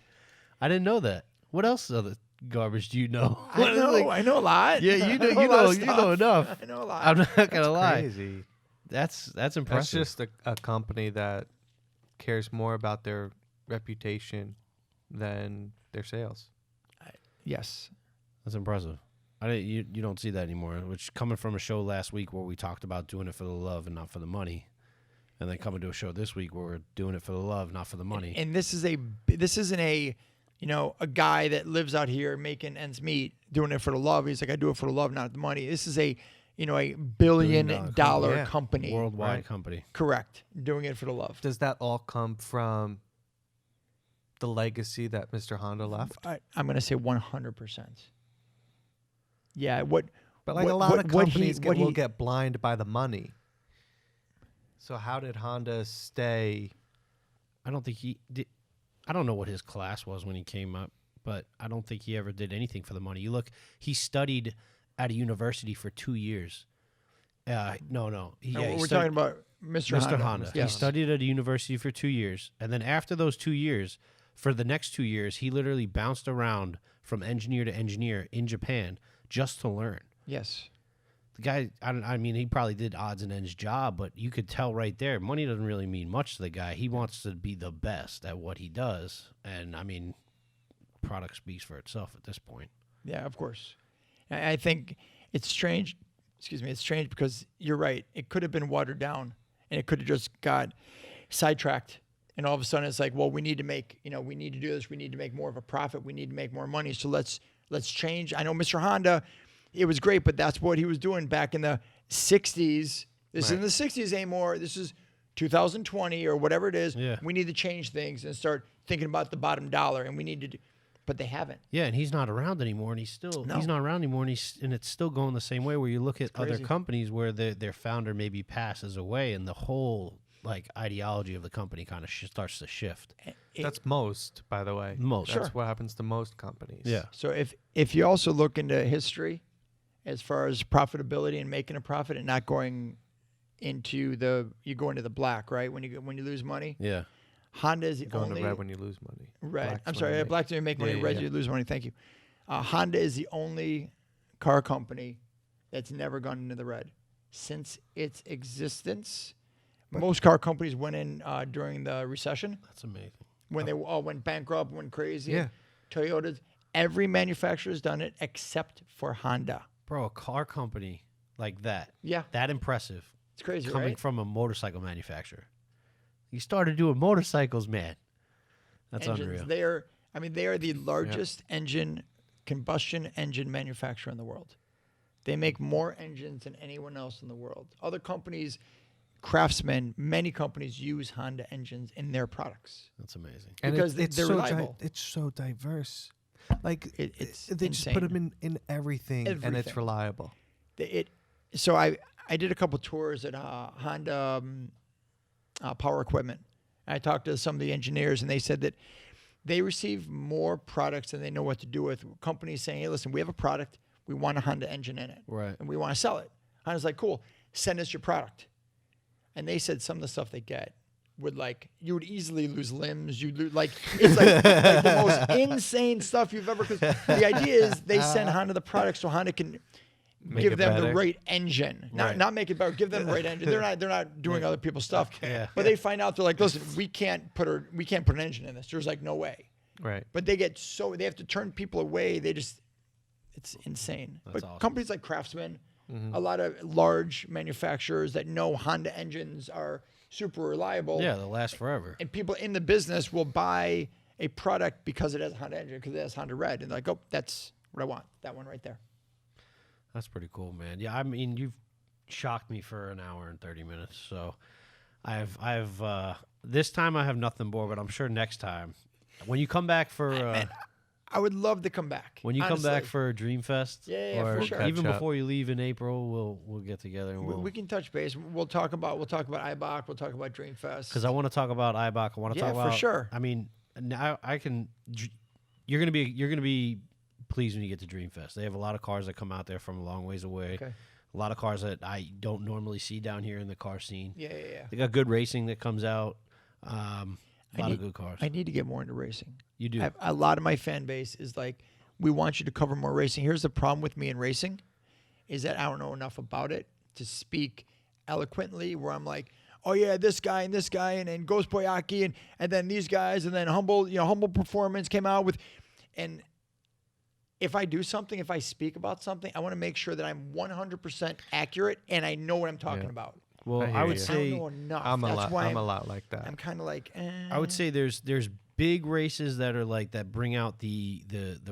S1: I didn't know that. What else other garbage do you know?
S2: I know a lot.
S1: Yeah,
S2: I
S1: you
S2: know a
S1: know,
S2: lot of
S1: you know
S2: stuff.
S1: enough.
S2: I know a lot.
S1: I'm not gonna lie.
S3: Crazy.
S1: That's
S3: That's
S1: impressive.
S3: just a company that cares more about their reputation than their sales.
S2: Yes.
S1: That's impressive. You don't see that anymore. Which coming from a show last week where we talked about doing it for the love and not for the money, and then coming to a show this week where we're doing it for the love, not for the money.
S2: And this isn't a guy that lives out here making ends meet doing it for the love. He's like, I do it for the love, not the money. This is a billion-dollar
S3: Yeah.
S2: company.
S1: Worldwide
S3: Right.
S1: company.
S2: Correct. Doing it for the love.
S3: Does that all come from the legacy that Mr. Honda left?
S2: I'm going to say 100%. Yeah. But
S3: But like a lot of companies will get blind by the money. So how did Honda stay?
S1: I don't think he did. I don't know what his class was when he came up, but I don't think he ever did anything for the money. You look, he studied at a university for 2 years. No.
S2: we're talking about Mr. Honda.
S1: He studied at a university for 2 years. And then after those 2 years, for the next 2 years, he literally bounced around from engineer to engineer in Japan just to learn.
S2: Yes.
S1: The guy, I mean, he probably did odds and ends job, but you could tell right there, money doesn't really mean much to the guy. He wants to be the best at what he does. And, I mean, product speaks for itself at this point.
S2: Yeah, of course. I think it's strange. Excuse me. It's strange because you're right. It could have been watered down, and it could have just got sidetracked. And all of a sudden, it's like, well, we need to make, we need to do this. We need to make more of a profit. We need to make more money. So let's change. I know Mr. Honda, it was great, but that's what he was doing back in the 60s. This isn't the 60s anymore. This is 2020 or whatever it is.
S1: Yeah.
S2: We need to change things and start thinking about the bottom dollar, and we need to do. But they haven't.
S1: Yeah, and he's not around anymore, and he's not around anymore, and it's still going the same way. Where you look at other companies where their founder maybe passes away, and the whole ideology of the company kind of starts to shift.
S3: That's most, by the way.
S1: Most.
S3: That's what happens to most companies.
S1: Yeah.
S2: So if you also look into history, as far as profitability and making a profit, and not going into you go into the black, right? When you lose money.
S1: Yeah.
S2: Honda is the
S3: Going
S2: only
S3: to red when you lose money.
S2: red. I'm sorry, black when you make money, red you lose money. Thank you. Honda is the only car company that's never gone into the red since its existence. Most car companies went in during the recession
S1: That's amazing.
S2: when they all went bankrupt, went crazy.
S3: Yeah.
S2: Toyota's, every manufacturer's done it except for Honda.
S1: Bro, a car company like that.
S2: Yeah.
S1: That impressive.
S2: It's crazy,
S1: Coming
S2: right?
S1: from a motorcycle manufacturer. He started doing motorcycles, man. That's
S2: Engines.
S1: unreal.
S2: They are the largest combustion engine manufacturer in the world. They make more engines than anyone else in the world. Other companies, Craftsman, many companies use Honda engines in their products.
S1: That's amazing.
S3: And
S2: Because
S3: it's
S2: they're
S3: so
S2: reliable.
S3: it's so diverse. Like
S2: It's
S3: they just put them in everything, and it's
S2: Everything.
S3: reliable.
S2: So I did a couple tours at Honda Power Equipment. I talked to some of the engineers, and they said that they receive more products than they know what to do with. Companies saying, hey, listen, we have a product. We want a Honda engine in it.
S1: Right.
S2: And we want to sell it. Honda's like, cool, send us your product. And they said some of the stuff they get would you would easily lose limbs. You'd lose, it's like the most insane stuff you've ever, because the idea is they send Honda the product so Honda can give
S3: it
S2: them the
S3: better.
S2: right engine, not make it better. Give them the right engine. They're not doing other people's stuff.
S1: Yeah.
S2: But they find out, they're like, listen, we can't put an engine in this. There's no way.
S3: Right.
S2: But they have to turn people away. It's insane.
S1: That's
S2: but
S1: awesome.
S2: companies like Craftsman, a lot of large manufacturers that know Honda engines are super reliable.
S1: Yeah, they'll last forever.
S2: And people in the business will buy a product because it has a Honda engine, because it has Honda red, and they're like, oh, that's what I want. That one right there.
S1: That's pretty cool, man. Yeah, I mean, you've shocked me for an hour and 30 minutes. So I've this time I have nothing more, but I'm sure next time when you come back for
S2: I would love to come back.
S1: when you come
S2: honestly.
S1: back for Dreamfest,
S2: Yeah,
S1: or
S2: for sure.
S1: even
S3: Catch up.
S1: before you leave in April, we'll get together and
S2: We can touch base. We'll talk about IBOC. We'll talk about Dreamfest.
S1: because I want to talk about IBOC. I want to
S2: Yeah,
S1: talk about
S2: for sure.
S1: I mean, now I can. You're gonna be pleased when you get to Dreamfest. They have a lot of cars that come out there from a long ways away.
S2: Okay.
S1: A lot of cars that I don't normally see down here in the car scene.
S2: Yeah.
S1: They got good racing that comes out. A lot of good cars.
S2: I need to get more into racing.
S1: You do.
S2: A lot of my fan base is like, we want you to cover more racing. Here's the problem with me in racing, is that I don't know enough about it to speak eloquently, where I'm like, oh yeah, this guy and then Ghost Boyaki and then these guys, and then Humble Performance came out with, and if I do something, if I speak about something, I want to make sure that I'm 100% accurate and I know what I'm talking about.
S1: Well,
S3: I
S1: I
S3: hear
S1: would
S3: you.
S1: say
S2: I don't know enough.
S3: I'm a
S2: That's why
S3: lot. I'm a lot like that.
S2: I'm kind of like,
S1: I would say there's big races that are like that bring out the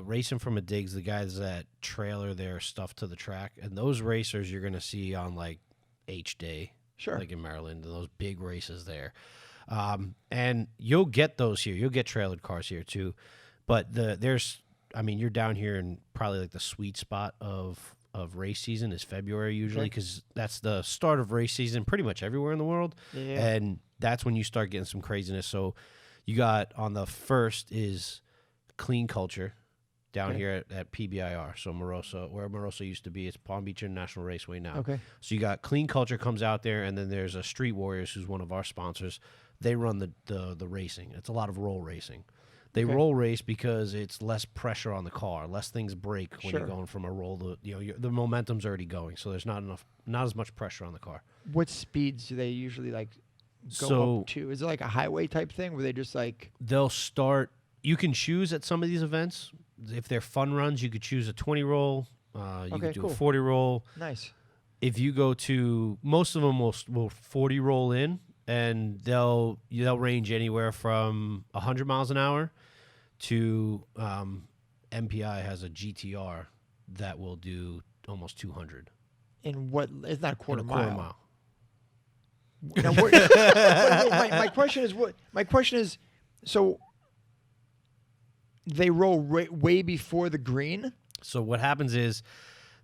S1: racing from a digs, the guys that trailer their stuff to the track, and those racers you're gonna see on like H Day,
S2: Sure.
S1: like in Maryland, and those big races there. And you'll get those here. You'll get trailered cars here too, but you're down here in probably like the sweet spot of race season is February usually, because that's the start of race season pretty much everywhere in the world.
S2: Yeah.
S1: And that's when you start getting some craziness. So you got on the 1st is Clean Culture down here at PBIR. So Moroso, where Moroso used to be, it's Palm Beach International Raceway now.
S2: Okay.
S1: So you got Clean Culture comes out there, and then there's a Street Warriors, who's one of our sponsors. They run the racing. It's a lot of roll racing. They
S2: Okay.
S1: roll race because it's less pressure on the car, less things break when
S2: Sure.
S1: you're going from a roll to, the momentum's already going, so there's not as much pressure on the car.
S2: What speeds do they usually like go
S1: So
S2: up to? Is it like a highway type thing where they just like
S1: they'll start. You can choose at some of these events. If they're fun runs, you could choose a 20 roll. You
S2: Okay,
S1: could do
S2: cool.
S1: a 40 roll.
S2: nice?
S1: If you go to, most of them will 40 roll in, and they'll range anywhere from 100 miles an hour to MPI has a GTR that will do almost 200
S2: In what? It's not a
S1: in
S2: quarter
S1: a
S2: mile.
S1: quarter mile.
S2: Now, my question is what? My question is, so they roll way before the green.
S1: So what happens is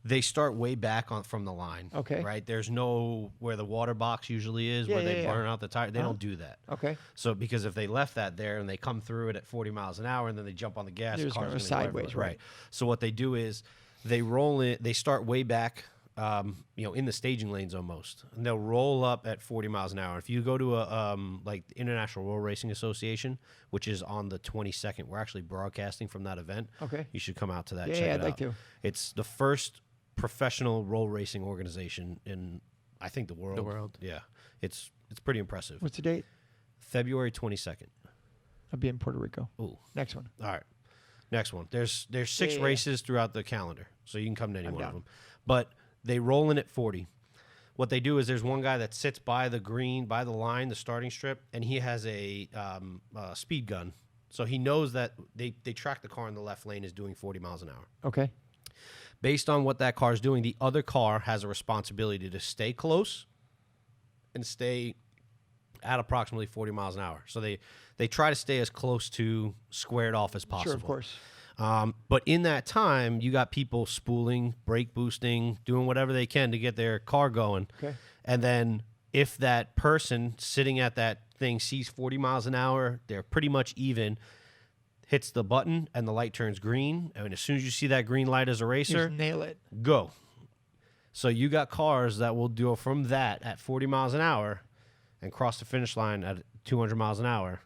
S1: they start way back from the line.
S2: Okay.
S1: Right? There's no where the water box usually is, where they burn out the tire. They don't do that.
S2: Okay.
S1: So because if they left that there and they come through it at 40 miles an hour and then they jump on the gas,
S2: They're
S1: the
S2: just
S1: car's
S2: gonna
S1: going
S2: go sideways, right.
S1: So what they do is they roll it. They start way back, in the staging lanes almost, and they'll roll up at 40 miles an hour. If you go to a like the International Roll Racing Association, which is on the 22nd, we're actually broadcasting from that event.
S2: Okay.
S1: You should come out to that.
S2: Yeah,
S1: check
S2: yeah,
S1: it
S2: I'd like
S1: out.
S2: to.
S1: It's the first professional roll racing organization in, I think, the world.
S3: The world.
S1: Yeah, it's pretty impressive.
S2: What's the date?
S1: February 22nd.
S2: I'll be in Puerto Rico.
S1: Ooh.
S2: Next one.
S1: All right. Next one. There's 6
S2: yeah.
S1: races throughout the calendar, so you can come to any
S2: I'm
S1: one of
S2: down.
S1: them. But they roll in at 40. What they do is there's one guy that sits by the green, by the line, the starting strip, and he has a speed gun. So he knows that they track the car in the left lane is doing 40 miles an hour.
S2: Okay.
S1: Based on what that car is doing, the other car has a responsibility to stay close and stay at approximately 40 miles an hour. So they try to stay as close to squared off as possible.
S2: Sure, of course.
S1: But in that time, you got people spooling, brake boosting, doing whatever they can to get their car going.
S2: Okay.
S1: And then if that person sitting at that thing sees 40 miles an hour, they're pretty much even, hits the button and the light turns green. And as soon as you see that green light as a racer,
S2: Just nail it.
S1: go. So you got cars that will go from that at 40 miles an hour and cross the finish line at 200 miles an hour.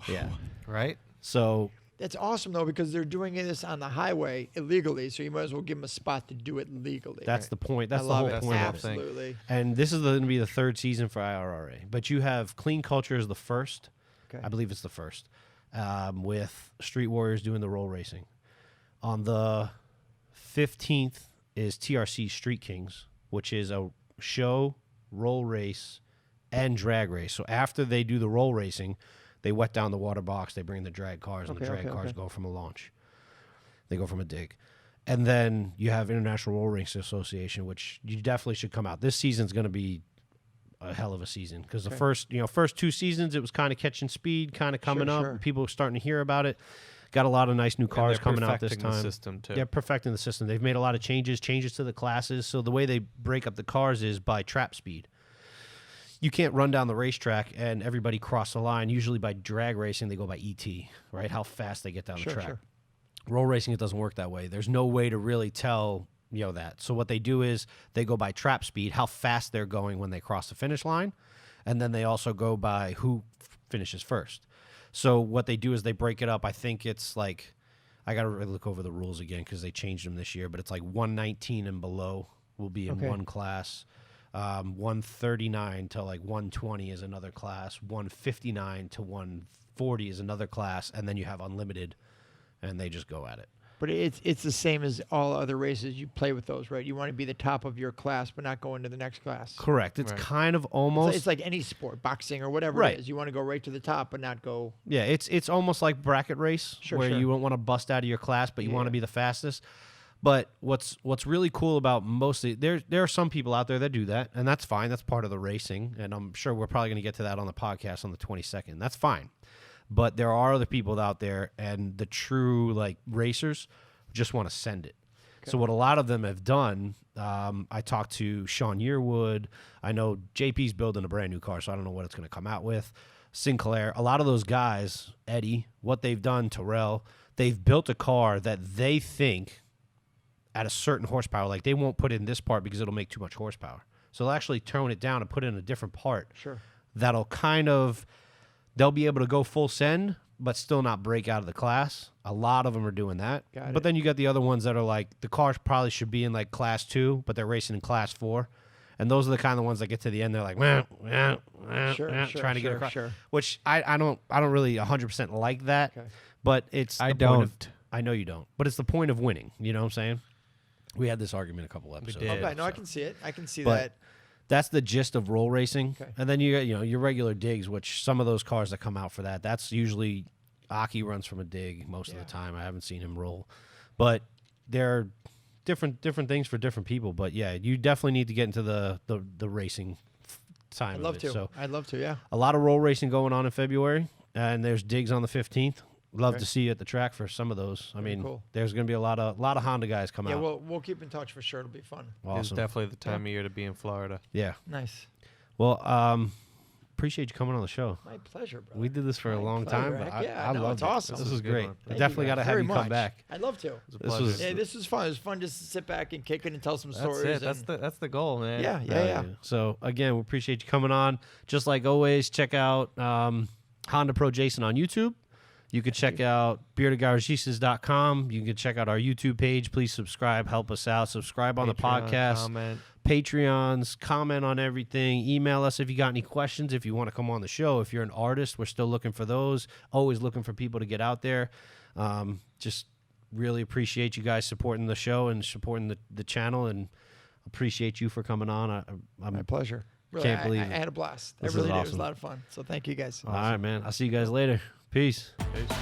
S1: Yeah.
S3: Right?
S1: So
S2: That's awesome though because they're doing this on the highway illegally, so you might as well give them a spot to do it legally.
S1: that's the point. That's
S2: I
S1: the
S2: love
S1: whole
S2: it.
S1: point of it.
S3: thing.
S2: Absolutely.
S1: And this is going to be the 3rd season for IRRA. But you have Clean Culture as the first.
S2: Okay.
S1: I believe it's the first. With Street Warriors doing the roll racing. On the 15th is TRC Street Kings, which is a show, roll race, and drag race. So after they do the roll racing, they wet down the water box, they bring the drag cars, and the drag cars go from a launch. They go from a dig. And then you have International Roll Racing Association, which you definitely should come out. This season's going to be a hell of a season because the first 2 seasons it was kind of catching speed, kind of coming up.
S2: sure.
S1: People were starting to hear about it. Got a lot of nice new cars coming out this time.
S3: The system too.
S1: They're perfecting the system. They've made a lot of changes to the classes. So the way they break up the cars is by trap speed. You can't run down the racetrack and everybody cross the line. Usually by drag racing, they go by ET, right? How fast they get down the track.
S2: Sure.
S1: Roll racing, it doesn't work that way. There's no way to really tell that. So what they do is they go by trap speed, how fast they're going when they cross the finish line, and then they also go by who finishes first. So what they do is they break it up. I think it's like, I got to really look over the rules again because they changed them this year, but it's like 119 and below will be in one class. 139 to like 120 is another class. 159 to 140 is another class, and then you have unlimited, and they just go at it.
S2: But it's the same as all other races. You play with those, right? You want to be the top of your class, but not go into the next class.
S1: Correct. It's kind of almost.
S2: It's like any sport, boxing or whatever
S1: Right.
S2: it is. You want to go right to the top, but not go.
S1: Yeah, it's almost like bracket race where
S2: Sure.
S1: you don't want to bust out of your class, but you want to be the fastest. But what's really cool about mostly there are some people out there that do that, and that's fine. That's part of the racing, and I'm sure we're probably going to get to that on the podcast on the 22nd. That's fine. But there are other people out there, and the true like racers just want to send it. Okay. So what a lot of them have done, I talked to Sean Yearwood. I know JP's building a brand new car, so I don't know what it's going to come out with. Sinclair, a lot of those guys, Eddie, what they've done, Terrell, they've built a car that they think at a certain horsepower, like they won't put in this part because it'll make too much horsepower. So they'll actually tone it down and put in a different part.
S2: Sure.
S1: That'll kind of they'll be able to go full send, but still not break out of the class. A lot of them are doing that.
S2: Got
S1: But
S2: it.
S1: then you got the other ones that are like, the car probably should be in like class 2, but they're racing in class 4. And those are the kind of ones that get to the end, they're like, trying to get across.
S2: Sure.
S1: Which I don't really 100% like that.
S2: Okay.
S1: But it's
S3: I
S1: the point of-
S3: don't.
S1: I know you don't. But it's the point of winning. You know what I'm saying? We had this argument a couple episodes
S3: did.
S1: ago.
S2: Okay, no, I
S1: so.
S2: can see it. I can see
S1: But
S2: that.
S1: That's the gist of roll racing.
S2: Okay.
S1: And then you got, your regular digs, which some of those cars that come out for that's usually Aki runs from a dig most of
S2: Yeah.
S1: the time. I haven't seen him roll. But they're different things for different people. But yeah, you definitely need to get into the racing time.
S2: I'd love
S1: of it.
S2: to.
S1: So
S2: I'd love to, yeah.
S1: a lot of roll racing going on in February, and there's digs on the 15th. Love
S2: Okay.
S1: to see you at the track for some of those. I
S2: Very
S1: mean,
S2: cool.
S1: there's going to be a lot of Honda guys come
S2: Yeah,
S1: out.
S2: we'll keep in touch for sure. It'll be fun.
S3: It's
S1: Awesome.
S3: definitely the time of year to be in Florida.
S1: Yeah.
S2: Nice.
S1: Well, appreciate you coming on the show.
S2: My pleasure, bro.
S1: We did this for a
S2: My
S1: long
S2: pleasure.
S1: time, but
S2: Heck yeah,
S1: I
S2: no,
S1: loved
S2: it's
S1: it.
S2: awesome.
S1: This
S3: This
S1: was
S3: was a good
S1: great.
S3: one.
S1: I
S2: Thank
S1: definitely
S2: you
S1: got to
S2: guys
S1: have
S2: very
S1: you come
S2: much.
S1: back.
S2: I'd love to.
S3: It was a
S1: This
S3: pleasure.
S1: was-
S2: Yeah, this was fun. It was fun just to sit back and kick it and tell some
S3: That's
S2: stories.
S3: it. That's the goal, man.
S2: Yeah, yeah.
S1: So again, we appreciate you coming on. Just like always, check out Honda Pro Jason on YouTube. You could check out beardedgaragistas.com. You can check out our YouTube page. Please subscribe. Help us out. Subscribe on the
S3: Patreon,
S1: podcast.
S3: comment.
S1: Patreons, comment on everything. Email us if you got any questions. If you want to come on the show, if you're an artist, we're still looking for those. Always looking for people to get out there. Just really appreciate you guys supporting the show and supporting the channel, and appreciate you for coming on.
S2: My
S1: I'm
S2: pleasure. Really,
S1: Can't believe
S2: I
S1: it.
S2: had a blast.
S1: This
S2: I really
S1: is
S2: did. It was a
S1: awesome.
S2: lot of fun. So thank you guys.
S1: all right, man. I'll see you guys later. Peace.
S3: Peace.